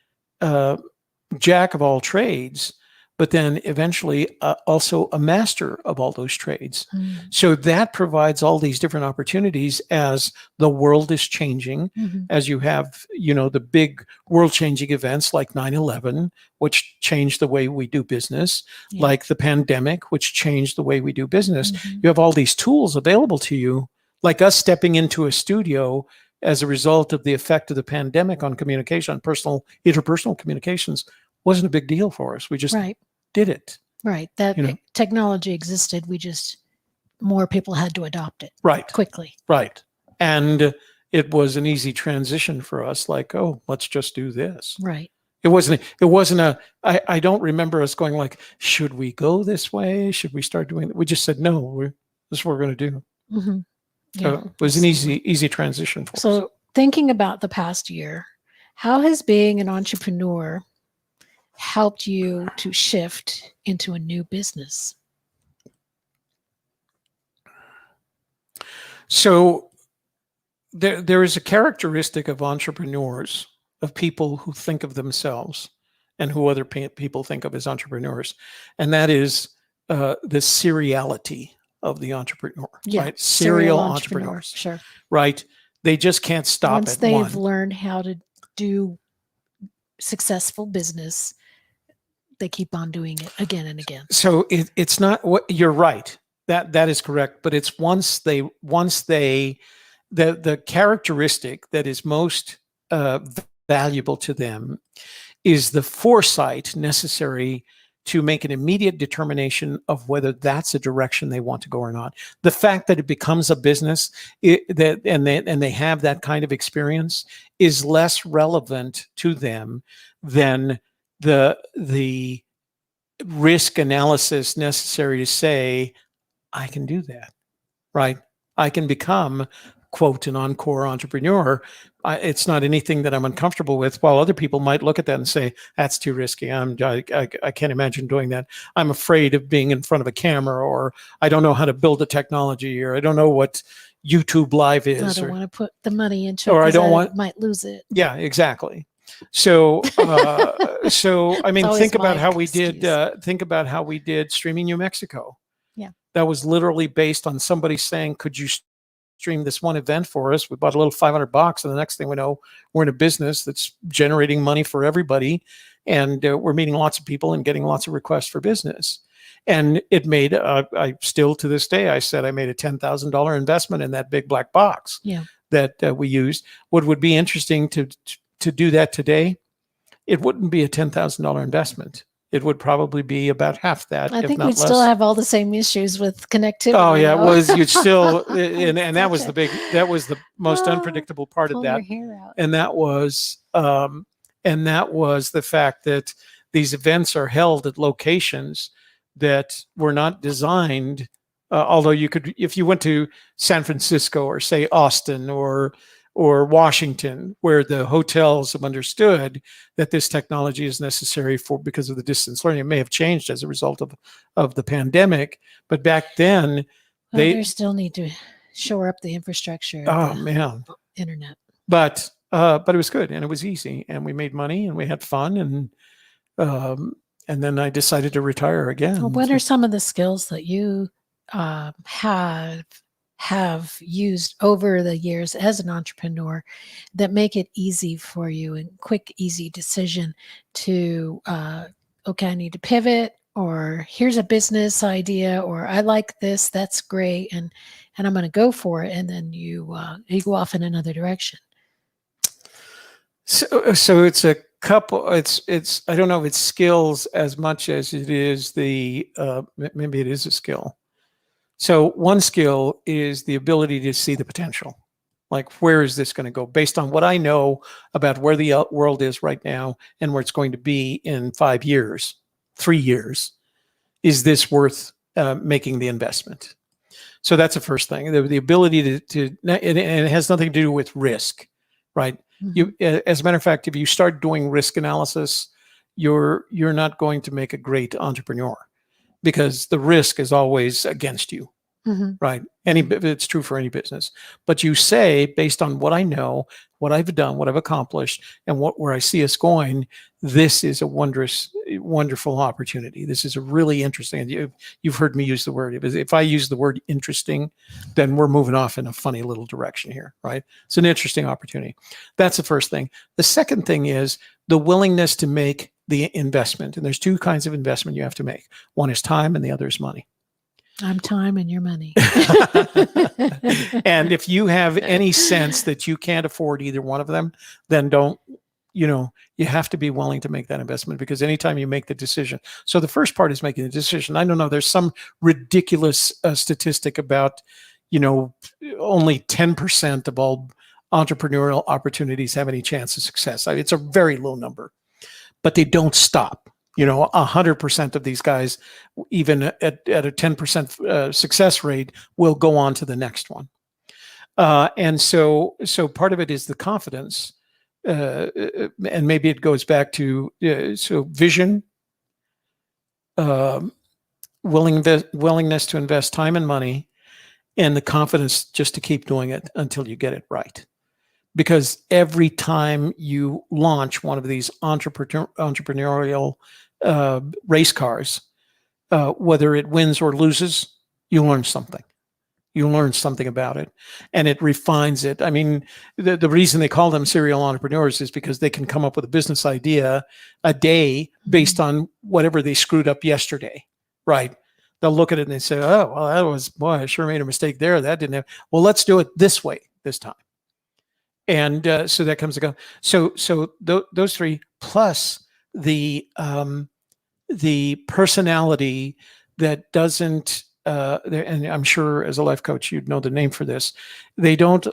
Speaker 1: jack of all trades, but then eventually also a master of all those trades. So that provides all these different opportunities as the world is changing, as you have, the big world-changing events like 9/11, which changed the way we do business, like the pandemic, which changed the way we do business. You have all these tools available to you, like us stepping into a studio as a result of the effect of the pandemic on communication, on interpersonal communications, wasn't a big deal for us. We just did it.
Speaker 2: Right. That technology existed. More people had to adopt it quickly.
Speaker 1: Right. And it was an easy transition for us, like, oh, let's just do this.
Speaker 2: Right.
Speaker 1: It wasn't I don't remember us going like, should we go this way? Should we start doing it? We just said, no, this is what we're going to do. So it was an easy transition for us.
Speaker 2: So thinking about the past year, how has being an entrepreneur helped you to shift into a new business?
Speaker 1: So there is a characteristic of entrepreneurs, of people who think of themselves and who other people think of as entrepreneurs, and that is the seriality of the entrepreneur. Right? Serial entrepreneurs.
Speaker 2: Sure.
Speaker 1: Right. They just can't stop
Speaker 2: Once
Speaker 1: at
Speaker 2: they've
Speaker 1: one.
Speaker 2: learned how to do successful business, they keep on doing it again and again.
Speaker 1: So it's not what you're right. That is correct. But it's once they the characteristic that is most valuable to them is the foresight necessary to make an immediate determination of whether that's a direction they want to go or not. The fact that it becomes a business and they have that kind of experience is less relevant to them than the risk analysis necessary to say, I can do that, right? I can become, quote, an encore entrepreneur. It's not anything that I'm uncomfortable with, while other people might look at that and say, that's too risky. I can't imagine doing that. I'm afraid of being in front of a camera, or I don't know how to build a technology, or I don't know what YouTube Live is.
Speaker 2: I don't want to put the money into it,
Speaker 1: or I
Speaker 2: might lose it.
Speaker 1: Yeah, exactly. So, I mean, think about how we did Streaming New Mexico.
Speaker 2: Yeah.
Speaker 1: That was literally based on somebody saying, could you stream this one event for us? We bought a little $500, and the next thing we know, we're in a business that's generating money for everybody, and we're meeting lots of people and getting lots of requests for business. And it made, I still to this day, I said I made a $10,000 investment in that big black box that we used. What would be interesting to do that today, it wouldn't be a $10,000 investment. It would probably be about half that.
Speaker 2: I
Speaker 1: if
Speaker 2: think
Speaker 1: not
Speaker 2: we'd
Speaker 1: less.
Speaker 2: still have all the same issues with connectivity.
Speaker 1: Oh yeah, it was. You'd still, and that was the most unpredictable part of that. And that was the fact that these events are held at locations that were not designed. Although you could, if you went to San Francisco or say Austin or Washington, where the hotels have understood that this technology is necessary because of the distance learning. It may have changed as a result of the pandemic, but back then
Speaker 2: they still need to shore up the infrastructure. Internet.
Speaker 1: But it was good, and it was easy, and we made money, and we had fun, and then I decided to retire again.
Speaker 2: Well, what are some of the skills that you have used over the years as an entrepreneur that make it easy for you and quick, easy decision to, okay, I need to pivot, or here's a business idea, or I like this, that's great, and I'm going to go for it, and then you go off in another direction.
Speaker 1: So it's a couple. It's I don't know if it's skills as much as it is maybe it is a skill. So one skill is the ability to see the potential. Like, where is this going to go? Based on what I know about where the world is right now and where it's going to be in 5 years, 3 years, is this worth making the investment. So that's the first thing. The ability to and it has nothing to do with risk, right?
Speaker 2: Mhm.
Speaker 1: As a matter of fact, if you start doing risk analysis, you're not going to make a great entrepreneur because the risk is always against you,
Speaker 2: Mhm.
Speaker 1: right? It's true for any business. But you say, based on what I know, what I've done, what I've accomplished, and where I see us going, this is a wonderful opportunity. This is a really interesting. You've heard me use the word. If I use the word interesting, then we're moving off in a funny little direction here, right? It's an interesting opportunity. That's the first thing. The second thing is the willingness to make the investment. And there's two kinds of investment you have to make. One is time, and the other is money.
Speaker 2: I'm time and your money.
Speaker 1: And if you have any sense that you can't afford either one of them, then you have to be willing to make that investment, because anytime you make the decision. So the first part is making the decision. I don't know. There's some ridiculous statistic about, only 10% of all entrepreneurial opportunities have any chance of success. It's a very low number, but they don't stop. 100% of these guys, even at a 10% success rate, will go on to the next one. And so part of it is the confidence, and maybe it goes back to vision, willingness to invest time and money, and the confidence just to keep doing it until you get it right. Because every time you launch one of these entrepreneurial race cars, whether it wins or loses, you learn something. You learn something about it, and it refines it. I mean, the reason they call them serial entrepreneurs is because they can come up with a business idea a day based on whatever they screwed up yesterday, right? They'll look at it and they say, oh, well, I sure made a mistake there. That didn't have, well, let's do it this way this time. And so that comes to go. So those three, plus the personality that doesn't, and I'm sure as a life coach you'd know the name for this. They don't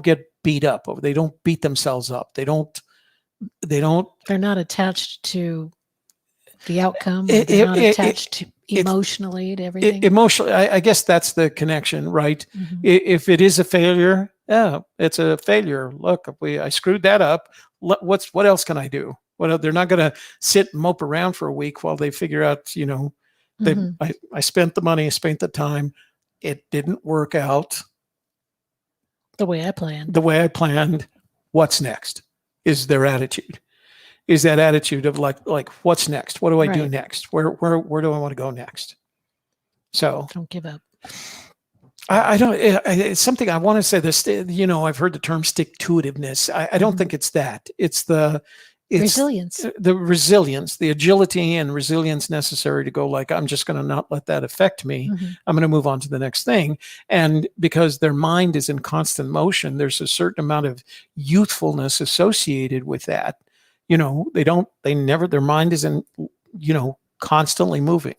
Speaker 1: get beat up. They don't beat themselves up. They're
Speaker 2: not attached to the outcome. They're not attached to emotionally to everything.
Speaker 1: Emotionally, I guess that's the connection, right? Mm-hmm. If it is a failure, yeah, it's a failure. Look, I screwed that up. What else can I do? They're not going to sit and mope around for a week while they figure out, I spent the money, I spent the time. It didn't work out
Speaker 2: the way I planned.
Speaker 1: What's next? Is their attitude. Is that attitude of like what's next? What do I do next? Where do I want to go next? So
Speaker 2: don't give up.
Speaker 1: I don't. It's something I want to say. This, I've heard the term stick-to-itiveness. I don't think it's that. It's
Speaker 2: resilience,
Speaker 1: the agility and resilience necessary to go like, I'm just going to not let that affect me. Mm-hmm. I'm going to move on to the next thing. And because their mind is in constant motion, there's a certain amount of youthfulness associated with that. Their mind isn't, constantly moving.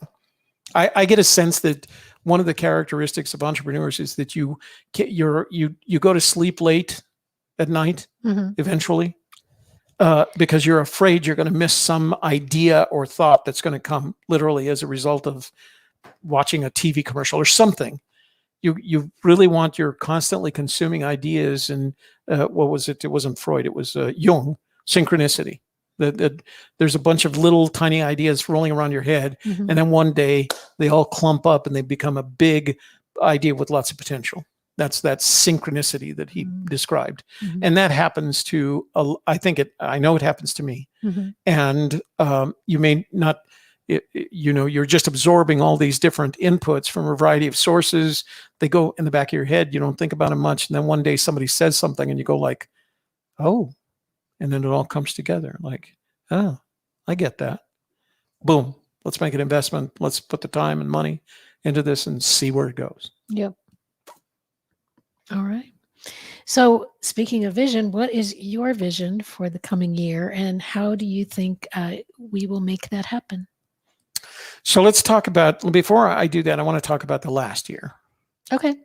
Speaker 1: I get a sense that one of the characteristics of entrepreneurs is that you go to sleep late at night, mm-hmm. eventually, because you're afraid you're going to miss some idea or thought that's going to come literally as a result of watching a TV commercial or something. You really want your constantly consuming ideas, and what was it? It wasn't Freud. It was Jung. Synchronicity. There's a bunch of little tiny ideas rolling around your head, mm-hmm. and then one day they all clump up and they become a big idea with lots of potential. That's that synchronicity that he mm-hmm. described, mm-hmm. and that happens to. I know it happens to me, mm-hmm. and you may not. You're just absorbing all these different inputs from a variety of sources. They go in the back of your head. You don't think about them much, and then one day somebody says something, and you go like, "Oh." And then it all comes together like, oh, I get that. Boom. Let's make an investment. Let's put the time and money into this and see where it goes.
Speaker 2: Yep. All right. So speaking of vision, what is your vision for the coming year, and how do you think we will make that happen?
Speaker 1: So let's talk about, before I do that, I want to talk about the last year.
Speaker 2: Okay.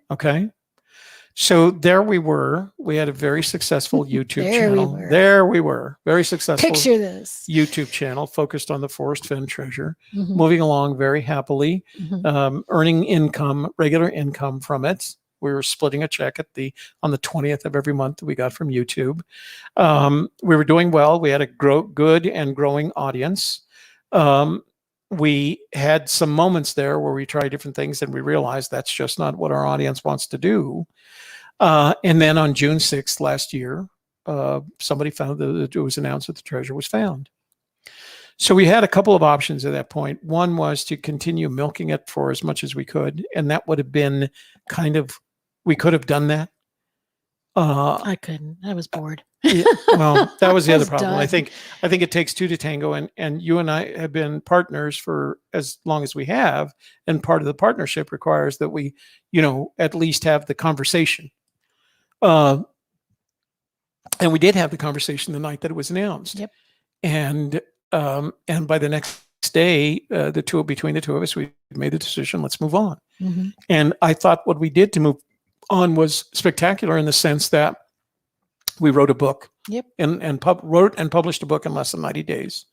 Speaker 1: So there we were. We had a very successful YouTube
Speaker 2: There we
Speaker 1: channel.
Speaker 2: were.
Speaker 1: There we were. Very successful
Speaker 2: Picture this.
Speaker 1: YouTube channel focused on the Forest Fen treasure,
Speaker 2: Mhm,
Speaker 1: moving along very happily,
Speaker 2: mhm.
Speaker 1: earning income, regular income from it. We were splitting a check on the 20th of every month that we got from YouTube. We were doing well. We had a good and growing audience. We had some moments there where we tried different things and we realized that's just not what our audience wants to do. And then on June 6th last year, somebody found that it was announced that the treasure was found. So we had a couple of options at that point. One was to continue milking it for as much as we could. And that would have been we could have done that.
Speaker 2: I couldn't. I was bored.
Speaker 1: Yeah, well, that was the
Speaker 2: I
Speaker 1: other
Speaker 2: was
Speaker 1: problem. I
Speaker 2: done.
Speaker 1: think it takes two to tango, and you and I have been partners for as long as we have, and part of the partnership requires that we, at least have the conversation. And we did have the conversation the night that it was announced.
Speaker 2: Yep.
Speaker 1: And by the next day, between the two of us, we made the decision, let's move on.
Speaker 2: Mhm.
Speaker 1: And I thought what we did to move on was spectacular in the sense that we wrote a book.
Speaker 2: Yep.
Speaker 1: And wrote and published a book in less than 90 days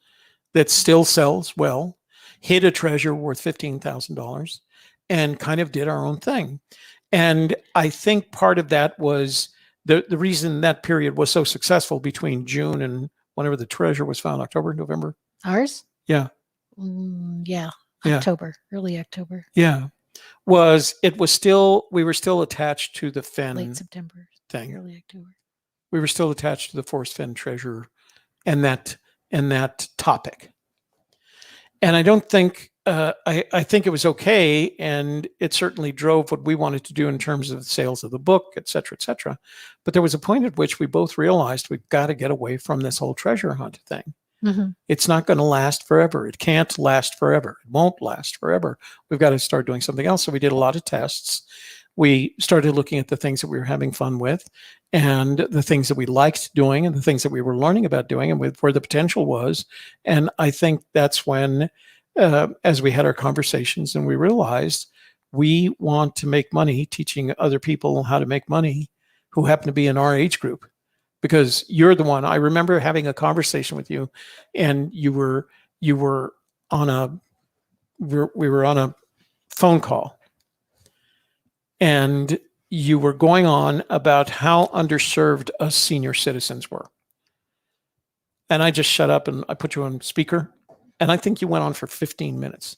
Speaker 1: that still sells well, hid a treasure worth $15,000, and kind of did our own thing. And I think part of that was the reason that period was so successful between June and whenever the treasure was found, October, November.
Speaker 2: Ours?
Speaker 1: Yeah.
Speaker 2: Yeah.
Speaker 1: Yeah.
Speaker 2: October, early October,
Speaker 1: Yeah. We were still attached to the Fen
Speaker 2: late September,
Speaker 1: thing.
Speaker 2: early October.
Speaker 1: We were still attached to the Forest Fen treasure and that topic. And I don't think, I think it was okay. And it certainly drove what we wanted to do in terms of the sales of the book, et cetera, et cetera. But there was a point at which we both realized we've got to get away from this whole treasure hunt thing.
Speaker 2: Mm-hmm.
Speaker 1: It's not going to last forever. It can't last forever. It won't last forever. We've got to start doing something else. So we did a lot of tests. We started looking at the things that we were having fun with and the things that we liked doing and the things that we were learning about doing and where the potential was. And I think that's when, as we had our conversations and we realized we want to make money teaching other people how to make money who happen to be in our age group. Because you're the one, I remember having a conversation with you and we were on a phone call and you were going on about how underserved us senior citizens were. And I just shut up and I put you on speaker. And I think you went on for 15 minutes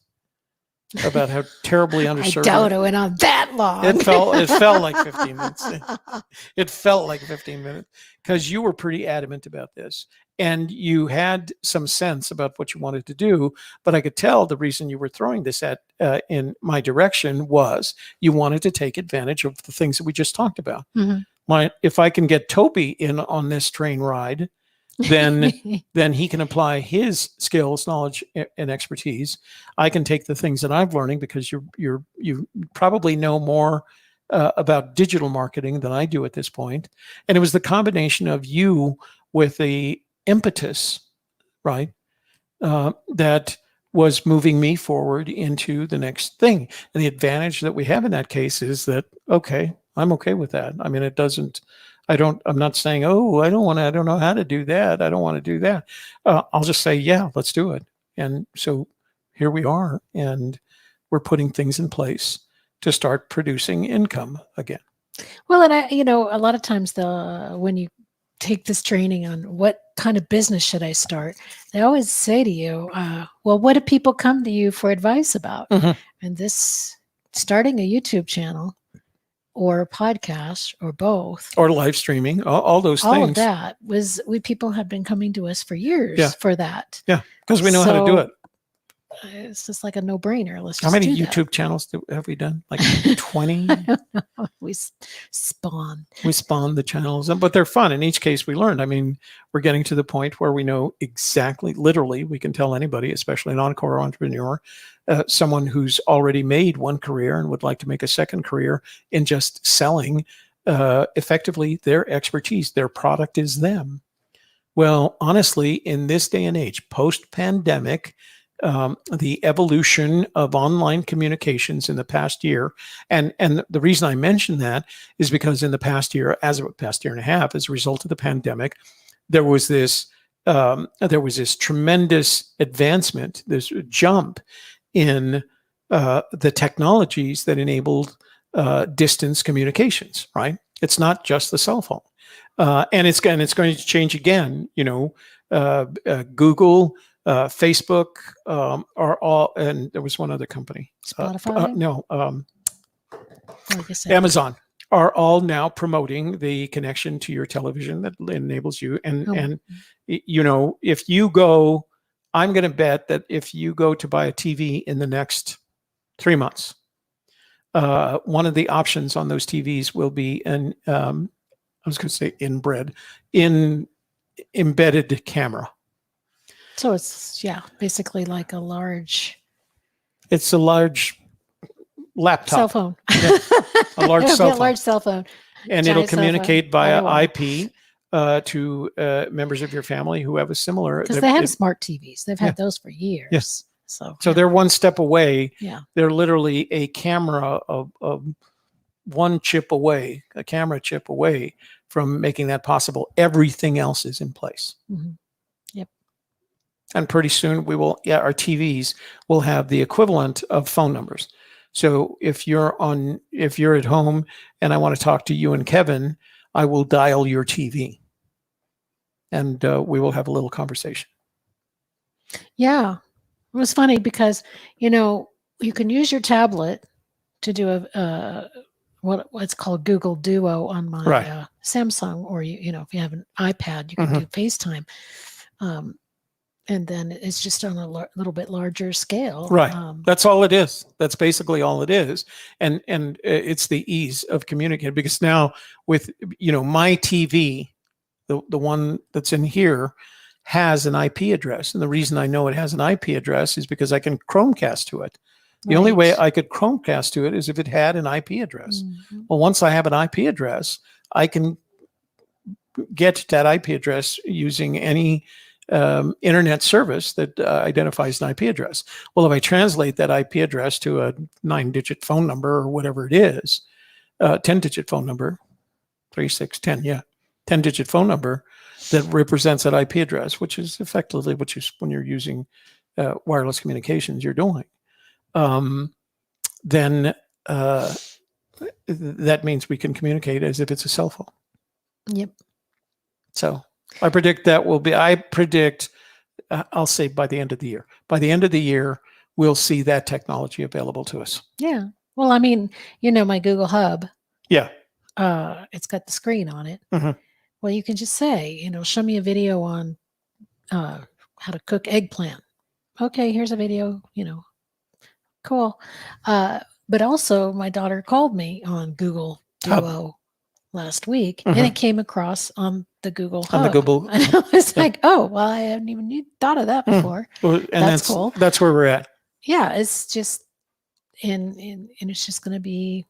Speaker 1: about how terribly underserved.
Speaker 2: I doubt it went on that long.
Speaker 1: It felt like 15 minutes. It felt like 15 minutes because you were pretty adamant about this and you had some sense about what you wanted to do. But I could tell the reason you were throwing this in my direction was you wanted to take advantage of the things that we just talked about. Mm-hmm. If I can get Toby in on this train ride, then he can apply his skills, knowledge, and expertise. I can take the things that I'm learning because you probably know more about digital marketing than I do at this point. And it was the combination of you with the impetus, right, that was moving me forward into the next thing. And the advantage that we have in that case is that, okay, I'm okay with that. I mean, I'm not saying, oh, I don't know how to do that. I don't want to do that. I'll just say, yeah, let's do it. And so here we are, and we're putting things in place to start producing income again.
Speaker 2: Well, and a lot of times when you take this training on what kind of business should I start, they always say to you, well, what do people come to you for advice about? Mm-hmm. And starting a YouTube channel or a podcast or both
Speaker 1: or live streaming, all those things.
Speaker 2: All of that people have been coming to us for years for that.
Speaker 1: Yeah, because we know how to do it.
Speaker 2: It's just like a no-brainer.
Speaker 1: How many YouTube channels have we done? Like 20?
Speaker 2: We spawn
Speaker 1: the channels, but they're fun. In each case, we learned. I mean, we're getting to the point where we know exactly, literally, we can tell anybody, especially an encore entrepreneur, someone who's already made one career and would like to make a second career in just selling effectively their expertise. Their product is them. Well, honestly, in this day and age, post-pandemic, the evolution of online communications in the past year. And the reason I mention that is because in the past year, past year and a half, as a result of the pandemic, there was this tremendous advancement, this jump in the technologies that enabled distance communications. Right? It's not just the cell phone, and it's going to change again. Google, Facebook are all, and there was one other company.
Speaker 2: Spotify?
Speaker 1: Like I said, Amazon are all now promoting the connection to your television that enables you. And if you go, I'm going to bet that if you go to buy a TV in the next 3 months, one of the options on those TVs will be I was going to say embedded camera.
Speaker 2: So it's, basically like a large.
Speaker 1: It's a large laptop.
Speaker 2: Cell phone.
Speaker 1: Yeah, a large cell phone.
Speaker 2: A large cell phone.
Speaker 1: And it'll communicate via IP to members of your family who have a similar.
Speaker 2: Because they have smart TVs. They've had those for years.
Speaker 1: Yes. So they're one step away.
Speaker 2: Yeah.
Speaker 1: They're literally a camera of one chip away, a camera chip away from making that possible. Everything else is in place.
Speaker 2: Mm-hmm. Yep.
Speaker 1: And pretty soon our TVs will have the equivalent of phone numbers. So if you're at home and I want to talk to you and Kevin, I will dial your TV and we will have a little conversation.
Speaker 2: Yeah. It was funny because, you can use your tablet to do what's called Google Duo on my Samsung, or if you have an iPad, you can do FaceTime. And then it's just on a little bit larger scale.
Speaker 1: Right. That's all it is. That's basically all it is. And it's the ease of communicating, because now with, my TV, the one that's in here has an IP address. And the reason I know it has an IP address is because I can Chromecast to it. The only way I could Chromecast to it is if it had an IP address. Mm-hmm. Well, once I have an IP address, I can get to that IP address using any internet service that identifies an IP address. Well, if I translate that IP address to a 9-digit phone number or whatever it is, 10-digit phone number, 3610, 10-digit phone number that represents that IP address, which is effectively when you're using wireless communications, you're doing. Then that means we can communicate as if it's a cell phone.
Speaker 2: Yep.
Speaker 1: So I predict I'll say by the end of the year. By the end of the year, we'll see that technology available to us.
Speaker 2: Yeah. Well, I mean, my Google Hub.
Speaker 1: Yeah.
Speaker 2: It's got the screen on it.
Speaker 1: Mm-hmm.
Speaker 2: Well, you can just say, show me a video on how to cook eggplant. Okay, here's a video, cool. But also my daughter called me on Google Duo last week, and it came across on the Google Hub.
Speaker 1: On the Google.
Speaker 2: And I was like, oh, well, I hadn't even thought of that before.
Speaker 1: Well, and that's cool. That's where we're at.
Speaker 2: Yeah, it's just, and it's just going to be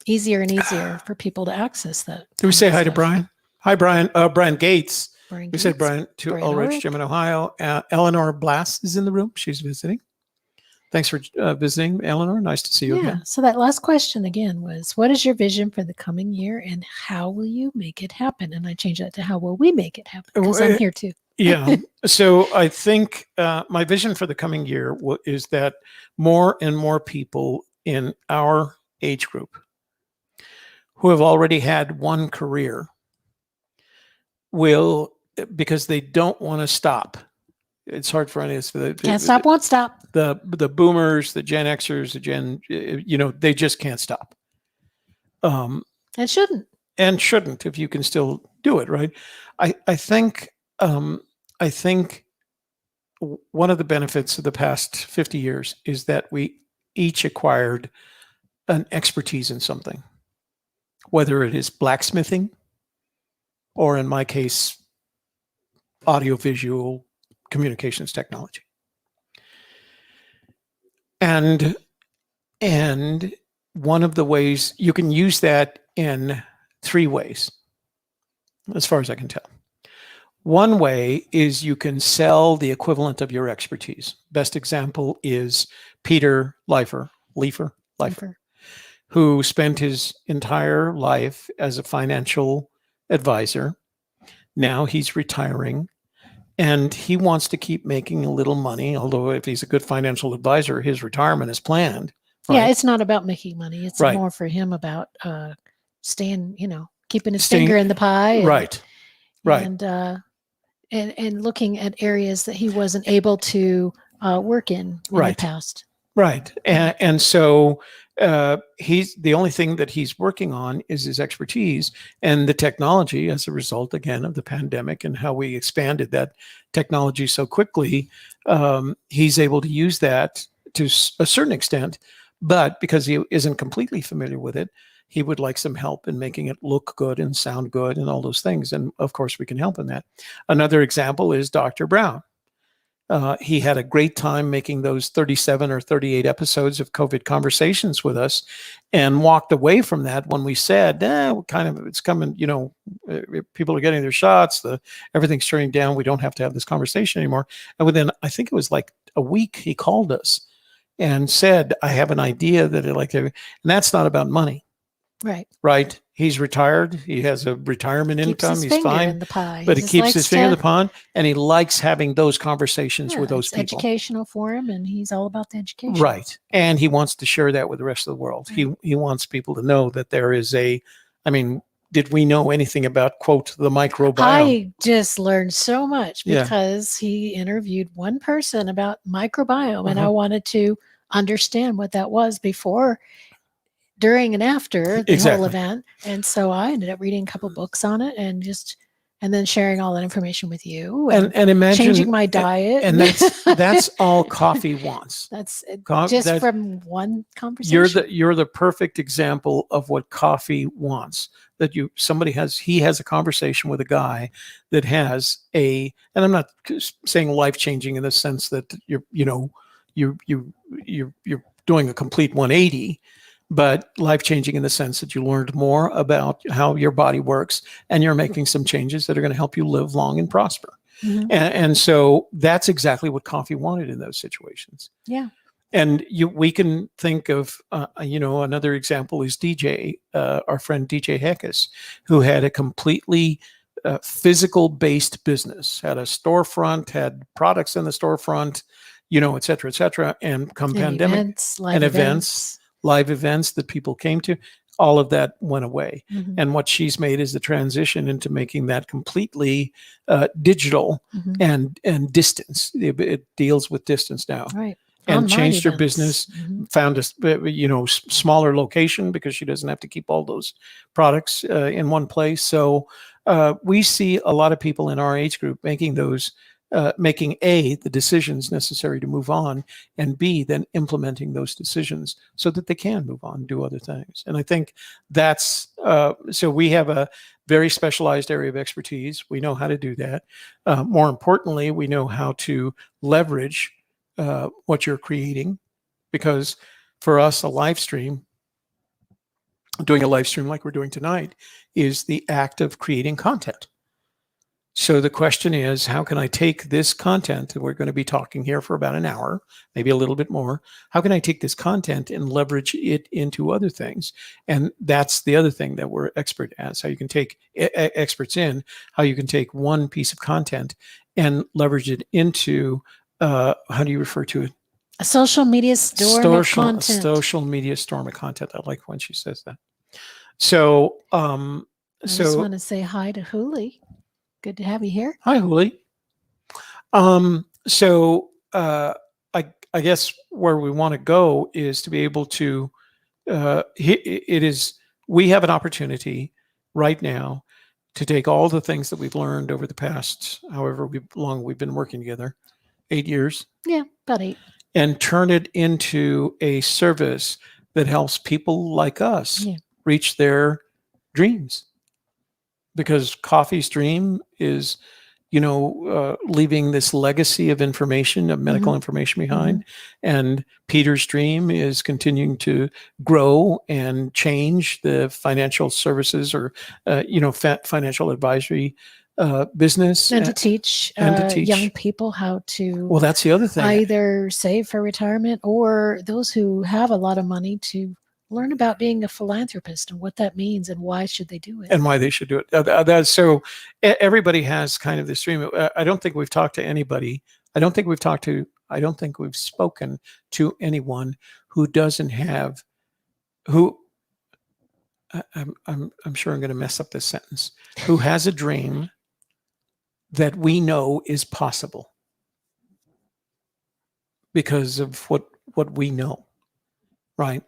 Speaker 2: easier and easier for people to access that.
Speaker 1: Do we say hi to Brian? Hi, Brian. Brian Gates.
Speaker 2: Brian
Speaker 1: We said Brian to
Speaker 2: Brian
Speaker 1: Ulrich, Jim in Ohio. Eleanor Blass is in the room. She's visiting. Thanks for visiting, Eleanor. Nice to see you again.
Speaker 2: So that last question again was, what is your vision for the coming year and how will you make it happen? And I changed that to how will we make it happen? Because I'm here too.
Speaker 1: Yeah. So I think my vision for the coming year is that more and more people in our age group who have already had one career will, because they don't want to stop. It's hard for any of us.
Speaker 2: Can't stop, won't stop.
Speaker 1: The boomers, the Gen Xers, the Gen, they just can't stop.
Speaker 2: And shouldn't.
Speaker 1: And shouldn't, if you can still do it, right? I think one of the benefits of the past 50 years is that we each acquired an expertise in something, whether it is blacksmithing or, in my case, audiovisual communications technology. And one of the ways you can use that in 3 ways, as far as I can tell. One way is you can sell the equivalent of your expertise. Best example is Peter Leifer,
Speaker 2: Leifer.
Speaker 1: who spent his entire life as a financial advisor. Now he's retiring and he wants to keep making a little money. Although if he's a good financial advisor, his retirement is planned. Right?
Speaker 2: Yeah, it's not about making money. It's
Speaker 1: Right.
Speaker 2: more for him about staying, keeping his finger in the pie. And,
Speaker 1: right.
Speaker 2: And looking at areas that he wasn't able to work in the past.
Speaker 1: Right. And so he's the only thing that he's working on is his expertise and the technology as a result, again, of the pandemic and how we expanded that technology so quickly. He's able to use that to a certain extent, but because he isn't completely familiar with it, he would like some help in making it look good and sound good and all those things. And of course, we can help in that. Another example is Dr. Brown. He had a great time making those 37 or 38 episodes of COVID conversations with us and walked away from that when we said, it's coming, people are getting their shots, everything's turning down. We don't have to have this conversation anymore. And within, I think it was like a week, he called us and said, I have an idea that I'd like to, and that's not about money. Right. He's retired. He has a retirement income. He's fine.
Speaker 2: In the pie.
Speaker 1: But he keeps his finger in the pond, and he likes having those conversations with those people.
Speaker 2: It's educational for him, and he's all about the education.
Speaker 1: Right. And he wants to share that with the rest of the world. Right. He wants people to know that there is did we know anything about, quote, the microbiome?
Speaker 2: I just learned so much because he interviewed one person about microbiome, and I wanted to understand what that was before, during and after the whole event. And so I ended up reading a couple books on it and then sharing all that information with you and imagine changing my diet.
Speaker 1: And that's all coffee wants.
Speaker 2: That's from one conversation.
Speaker 1: You're the perfect example of what coffee wants. That he has a conversation with a guy that has and I'm not saying life-changing in the sense that you're doing a complete 180, but life-changing in the sense that you learned more about how your body works and you're making some changes that are going to help you live long and prosper. Mm-hmm. And so that's exactly what coffee wanted in those situations.
Speaker 2: Yeah.
Speaker 1: And we can think of, another example is DJ, our friend DJ Heckes, who had a completely physical-based business, had a storefront, had products in the storefront, et cetera, and pandemic live events that people came to, all of that went away. Mm-hmm. And what she's made is the transition into making that completely digital and distance. It deals with distance now.
Speaker 2: Right.
Speaker 1: And
Speaker 2: online
Speaker 1: changed her
Speaker 2: events.
Speaker 1: business, found a smaller location because she doesn't have to keep all those products in one place. So we see a lot of people in our age group making those making A, the decisions necessary to move on, and B, then implementing those decisions so that they can move on and do other things. And I think that's, so we have a very specialized area of expertise. We know how to do that. More importantly, we know how to leverage what you're creating, because for us, doing a live stream like we're doing tonight is the act of creating content. So the question is, how can I take this content, and we're going to be talking here for about an hour, maybe a little bit more. How can I take this content and leverage it into other things? And that's the other thing that we're expert at. So you can take experts in, how you can take one piece of content and leverage it into, how do you refer to it?
Speaker 2: A social media storm of content.
Speaker 1: Social media storm of content. I like when she says that. So,
Speaker 2: I just want to say hi to Huli. Good to have you here.
Speaker 1: Hi, Huli. I guess where we want to go is to be able to, we have an opportunity right now to take all the things that we've learned over the past, however long we've been working together, 8 years.
Speaker 2: Yeah, about 8.
Speaker 1: And turn it into a service that helps people like us reach their dreams. Because Coffee's dream is, leaving this legacy of information, of medical information behind. And Peter's dream is continuing to grow and change the financial services or, financial advisory business
Speaker 2: And to teach,
Speaker 1: and to teach
Speaker 2: young people how to
Speaker 1: Well, that's the other thing.
Speaker 2: either save for retirement, or those who have a lot of money to learn about being a philanthropist and what that means and why should they do it.
Speaker 1: And why they should do it. Everybody has kind of this dream. I don't think we've talked to anybody. I don't think we've spoken to anyone who doesn't have, who, I'm sure I'm going to mess up this sentence, who has a dream that we know is possible because of what we know, right?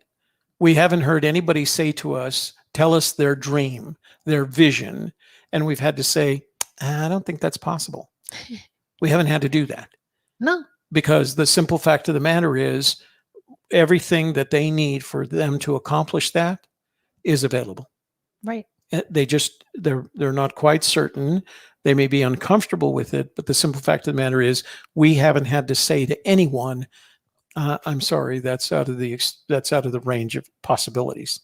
Speaker 1: We haven't heard anybody say to us, tell us their dream, their vision, and we've had to say, I don't think that's possible. We haven't had to do that.
Speaker 2: No.
Speaker 1: Because the simple fact of the matter is everything that they need for them to accomplish that is available.
Speaker 2: Right.
Speaker 1: They're not quite certain. They may be uncomfortable with it, but the simple fact of the matter is we haven't had to say to anyone, I'm sorry, that's out of the range of possibilities.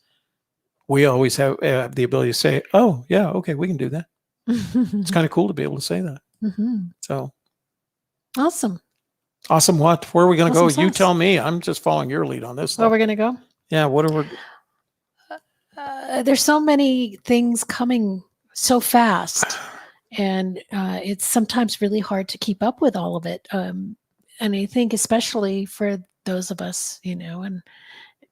Speaker 1: We always have the ability to say, oh yeah, okay, we can do that. It's kind of cool to be able to say that.
Speaker 2: Mm-hmm.
Speaker 1: So
Speaker 2: awesome.
Speaker 1: Awesome. What? Where are we going to go?
Speaker 2: Awesome
Speaker 1: You
Speaker 2: sauce.
Speaker 1: tell me. I'm just following your lead on this.
Speaker 2: Where we're going to go?
Speaker 1: Yeah. What are we?
Speaker 2: There's so many things coming so fast, and it's sometimes really hard to keep up with all of it. And I think especially for those of us, and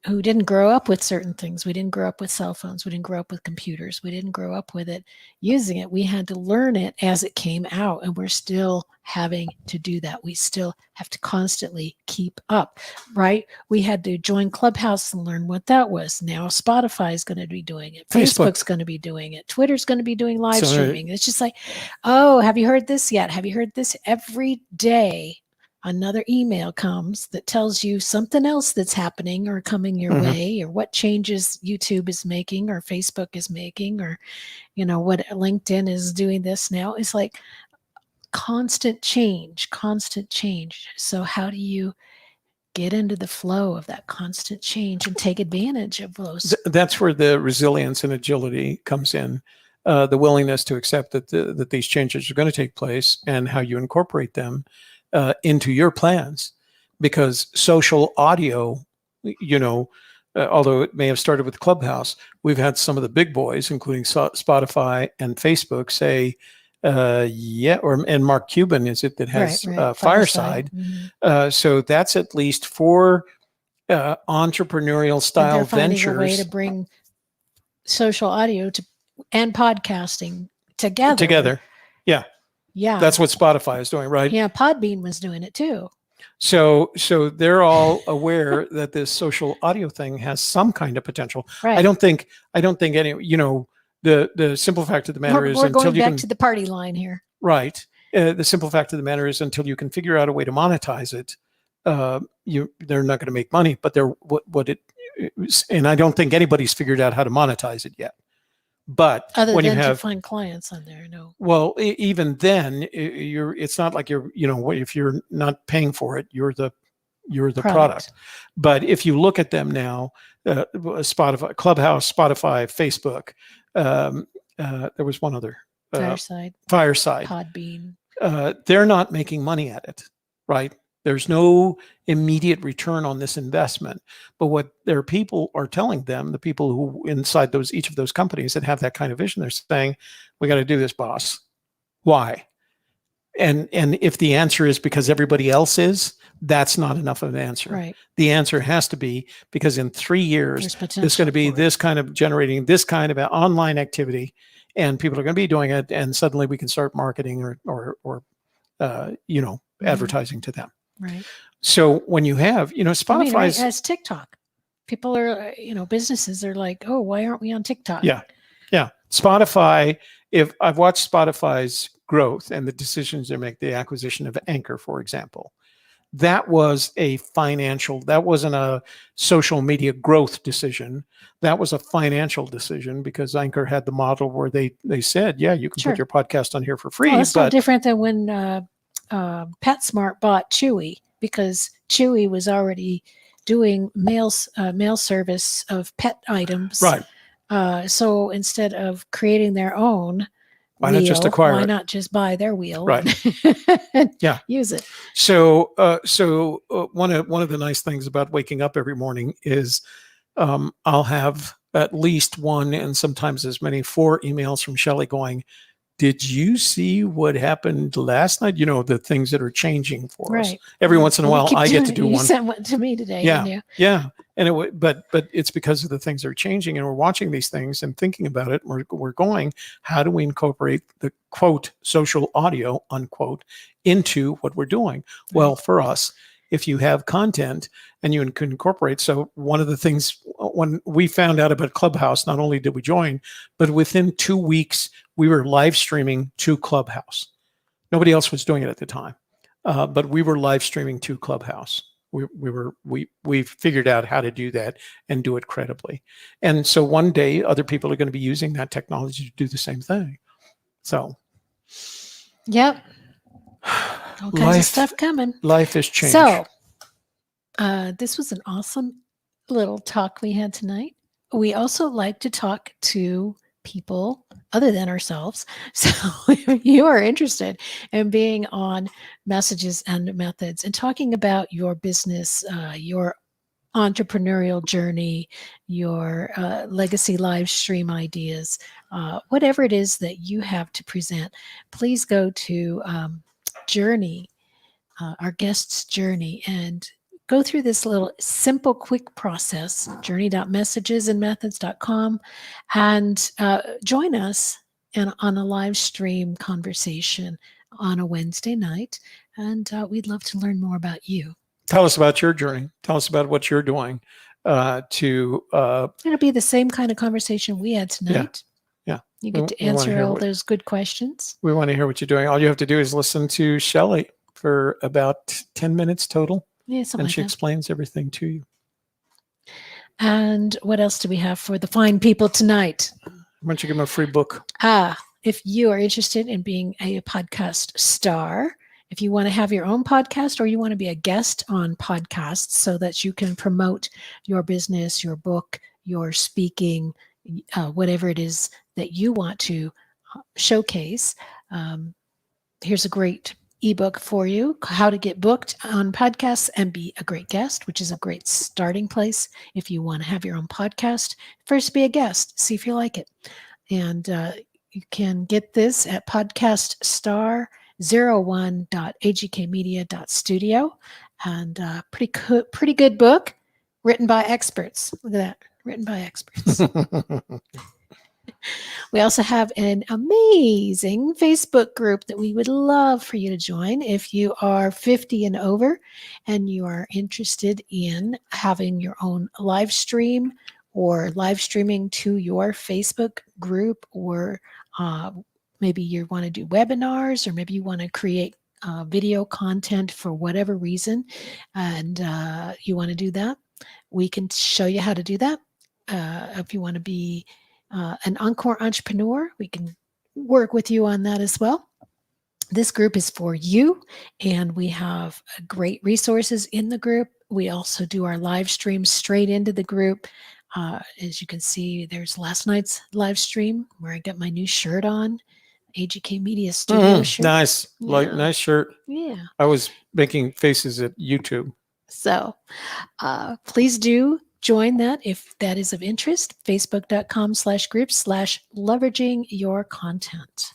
Speaker 2: who didn't grow up with certain things. We didn't grow up with cell phones. We didn't grow up with computers. We didn't grow up with it, using it. We had to learn it as it came out, and we're still having to do that. We still have to constantly keep up, right? We had to join Clubhouse and learn what that was. Now Spotify is going to be doing it. Facebook's going to be doing it. Twitter's going to be doing live streaming. It's just like, oh, have you heard this yet? Have you heard this? Every day, another email comes that tells you something else that's happening or coming your way, or what changes YouTube is making or Facebook is making, or, what LinkedIn is doing this now. It's like constant change. So how do you get into the flow of that constant change and take advantage of those?
Speaker 1: That's where the resilience and agility comes in. The willingness to accept that these changes are going to take place and how you incorporate them into your plans, because social audio, although it may have started with Clubhouse, we've had some of the big boys, including Spotify and Facebook, say, and Mark Cuban is it that has Fireside.
Speaker 2: Mm-hmm.
Speaker 1: So that's at least 4 entrepreneurial style
Speaker 2: and they're finding
Speaker 1: ventures.
Speaker 2: a way to bring social audio and podcasting together. Yeah.
Speaker 1: Yeah. That's what Spotify is doing, right?
Speaker 2: Yeah. Podbean was doing it too.
Speaker 1: So they're all aware that this social audio thing has some kind of potential.
Speaker 2: Right.
Speaker 1: I don't think any, the simple fact of the matter is
Speaker 2: we're
Speaker 1: until
Speaker 2: going
Speaker 1: you
Speaker 2: back
Speaker 1: can,
Speaker 2: to the party line here.
Speaker 1: Right. The simple fact of the matter is until you can figure out a way to monetize it, they're not going to make money, but and I don't think anybody's figured out how to monetize it yet. But
Speaker 2: other
Speaker 1: when
Speaker 2: than
Speaker 1: you have
Speaker 2: to find clients on there, no.
Speaker 1: Well, even then, it's not like if you're not paying for it, you're the product. But if you look at them now, Spotify, Clubhouse, Spotify, Facebook, there was one other, Fireside,
Speaker 2: Podbean.
Speaker 1: They're not making money at it, right? There's no immediate return on this investment. But what their people are telling them, the people who inside each of those companies that have that kind of vision, they're saying, we got to do this, boss. Why? And if the answer is because everybody else is, that's not enough of an answer.
Speaker 2: Right.
Speaker 1: The answer has to be because in 3 years, there's going to be this kind of generating this kind of online activity, and people are going to be doing it, and suddenly we can start marketing or advertising to them.
Speaker 2: Right.
Speaker 1: So when you have, Spotify's
Speaker 2: as TikTok, people are, businesses are like, oh, why aren't we on TikTok?
Speaker 1: Yeah. Spotify. If I've watched Spotify's growth and the decisions they make, the acquisition of Anchor, for example, that wasn't a social media growth decision. That was a financial decision because Anchor had the model where they said, yeah, you can put your podcast on here for free.
Speaker 2: Well, it's no different than when PetSmart bought Chewy, because Chewy was already doing mail service of pet items.
Speaker 1: Right.
Speaker 2: So instead of creating their own,
Speaker 1: Why not just
Speaker 2: wheel.
Speaker 1: acquire
Speaker 2: Why
Speaker 1: it?
Speaker 2: not just buy their wheel?
Speaker 1: Right.
Speaker 2: And
Speaker 1: Yeah.
Speaker 2: use it.
Speaker 1: So, one of the nice things about waking up every morning is I'll have at least one and sometimes as many 4 emails from Shelley going, did you see what happened last night? You know, the things that are changing for us.
Speaker 2: Right.
Speaker 1: Every once in a
Speaker 2: We
Speaker 1: while,
Speaker 2: keep
Speaker 1: I get to
Speaker 2: doing
Speaker 1: do
Speaker 2: it. You
Speaker 1: one.
Speaker 2: sent one to me today,
Speaker 1: Yeah,
Speaker 2: didn't you?
Speaker 1: yeah. And but it's because of the things that are changing, and we're watching these things and thinking about it. And we're going, how do we incorporate the quote social audio unquote into what we're doing? Well, for us, if you have content and you can incorporate. So one of the things when we found out about Clubhouse, not only did we join, but within 2 weeks we were live streaming to Clubhouse. Nobody else was doing it at the time, but we were live streaming to Clubhouse. We figured out how to do that and do it credibly. And so one day other people are going to be using that technology to do the same thing. So
Speaker 2: Yep. All kinds of stuff coming.
Speaker 1: Life is change.
Speaker 2: So this was an awesome little talk we had tonight. We also like to talk to people other than ourselves. So if you are interested in being on Messages and Methods and talking about your business, your entrepreneurial journey, your legacy live stream ideas, whatever it is that you have to present, please go to Journey, our guest's journey, and go through this little simple, quick process, journey.messagesandmethods.com, and join us on a live stream conversation on a Wednesday night. And we'd love to learn more about you.
Speaker 1: Tell us about your journey. Tell us about what you're doing
Speaker 2: It'll be the same kind of conversation we had tonight.
Speaker 1: Yeah.
Speaker 2: You get to answer all those good questions.
Speaker 1: We want to hear what you're doing. All you have to do is listen to Shelley for about 10 minutes total.
Speaker 2: Yeah, something
Speaker 1: and
Speaker 2: like
Speaker 1: she
Speaker 2: that.
Speaker 1: explains everything to you.
Speaker 2: And what else do we have for the fine people tonight?
Speaker 1: Why don't you give them a free book?
Speaker 2: If you are interested in being a podcast star, if you want to have your own podcast or you want to be a guest on podcasts so that you can promote your business, your book, your speaking, whatever it is that you want to showcase, here's a great ebook for you, How to Get Booked on Podcasts and Be a Great Guest, which is a great starting place if you want to have your own podcast. First, be a guest, see if you like it. And you can get this at podcaststar01.agkmedia.studio. And pretty good book written by experts. Look at that, written by experts. We also have an amazing Facebook group that we would love for you to join if you are 50 and over and you are interested in having your own live stream or live streaming to your Facebook group, or maybe you want to do webinars, or maybe you want to create video content for whatever reason, and you want to do that. We can show you how to do that. If you want to be an encore entrepreneur, we can work with you on that as well. This group is for you, and we have great resources in the group. We also do our live streams straight into the group. As you can see, there's last night's live stream where I got my new shirt on, AGK Media Studio shirt.
Speaker 1: Nice,
Speaker 2: Yeah.
Speaker 1: nice shirt.
Speaker 2: Yeah.
Speaker 1: I was making faces at YouTube.
Speaker 2: So please do join that if that is of interest. Facebook.com/group/leveraging your content.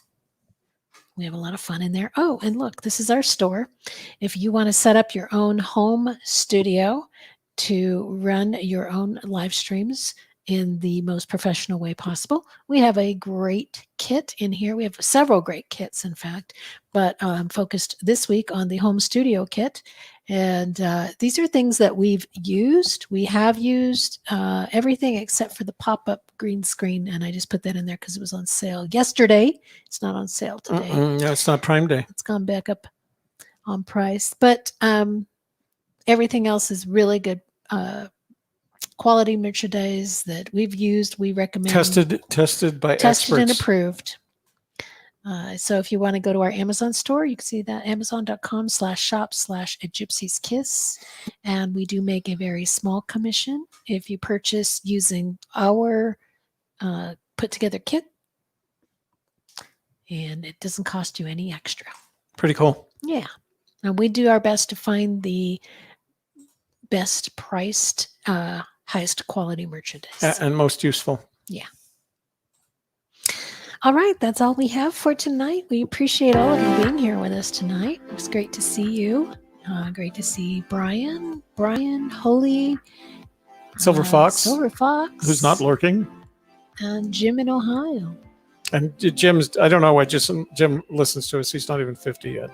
Speaker 2: We have a lot of fun in there. Oh, and look, this is our store. If you want to set up your own home studio to run your own live streams in the most professional way possible, we have a great kit in here. We have several great kits, in fact, but I'm focused this week on the home studio kit. And these are things that we've used. We have used everything except for the pop-up green screen, and I just put that in there because it was on sale yesterday. It's not on sale today.
Speaker 1: No, it's not Prime Day.
Speaker 2: It's gone back up on price, but everything else is really good quality merchandise that we've used. We recommend
Speaker 1: Tested by experts.
Speaker 2: and approved. So if you want to go to our Amazon store, you can see that amazon.com/shop/a gypsy's kiss. And we do make a very small commission if you purchase using our put together kit. and it doesn't cost you any extra.
Speaker 1: Pretty cool.
Speaker 2: Yeah. And we do our best to find the best priced, highest quality merchandise.
Speaker 1: And most useful.
Speaker 2: All right. That's all we have for tonight. We appreciate all of you being here with us tonight. It was great to see you. Great to see Brian, Holy,
Speaker 1: Silver Fox,
Speaker 2: who's
Speaker 1: not lurking.
Speaker 2: and Jim in Ohio.
Speaker 1: And Jim's, I don't know why Jim listens to us. He's not even 50 yet.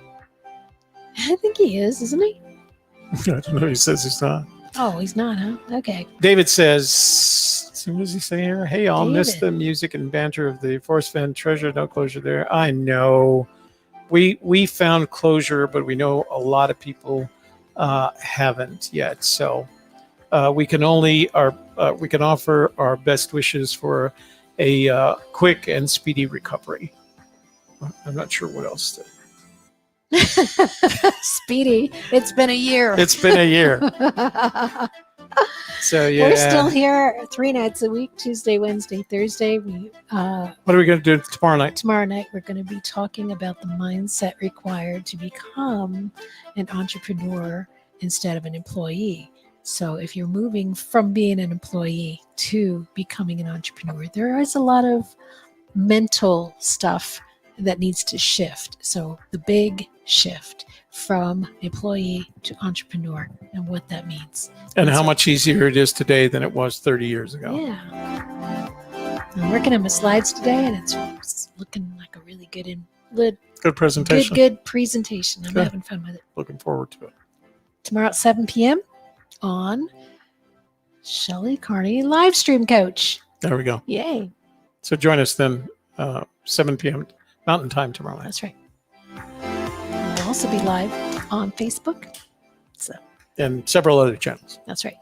Speaker 2: I think he is, isn't he?
Speaker 1: I don't know. He says he's not.
Speaker 2: Oh, he's not, huh? Okay.
Speaker 1: David says, what does he say here? Hey, I'll miss
Speaker 2: David.
Speaker 1: the music and banter of the Forest Fan Treasure. No closure there. I know. We found closure, but we know a lot of people haven't yet. So we can offer our best wishes for a quick and speedy recovery. I'm not sure what else to.
Speaker 2: Speedy. It's been a year.
Speaker 1: It's been a year. So yeah,
Speaker 2: We're still here 3 nights a week, Tuesday, Wednesday, Thursday.
Speaker 1: What are we going to do tomorrow night?
Speaker 2: Tomorrow night, we're going to be talking about the mindset required to become an entrepreneur instead of an employee. So if you're moving from being an employee to becoming an entrepreneur, there is a lot of mental stuff that needs to shift. So the big shift from employee to entrepreneur and what that means.
Speaker 1: And how much easier it is today than it was 30 years ago.
Speaker 2: Yeah. I'm working on my slides today, and it's looking like a really good
Speaker 1: Presentation.
Speaker 2: good presentation. I'm
Speaker 1: Good.
Speaker 2: having fun with it.
Speaker 1: Looking forward to it.
Speaker 2: Tomorrow at 7 p.m. on Shelley Carney live stream coach.
Speaker 1: There we go.
Speaker 2: Yay.
Speaker 1: So join us then, 7 p.m. Mountain Time tomorrow night.
Speaker 2: That's right. We'll also be live on Facebook. So
Speaker 1: And several other channels.
Speaker 2: that's right.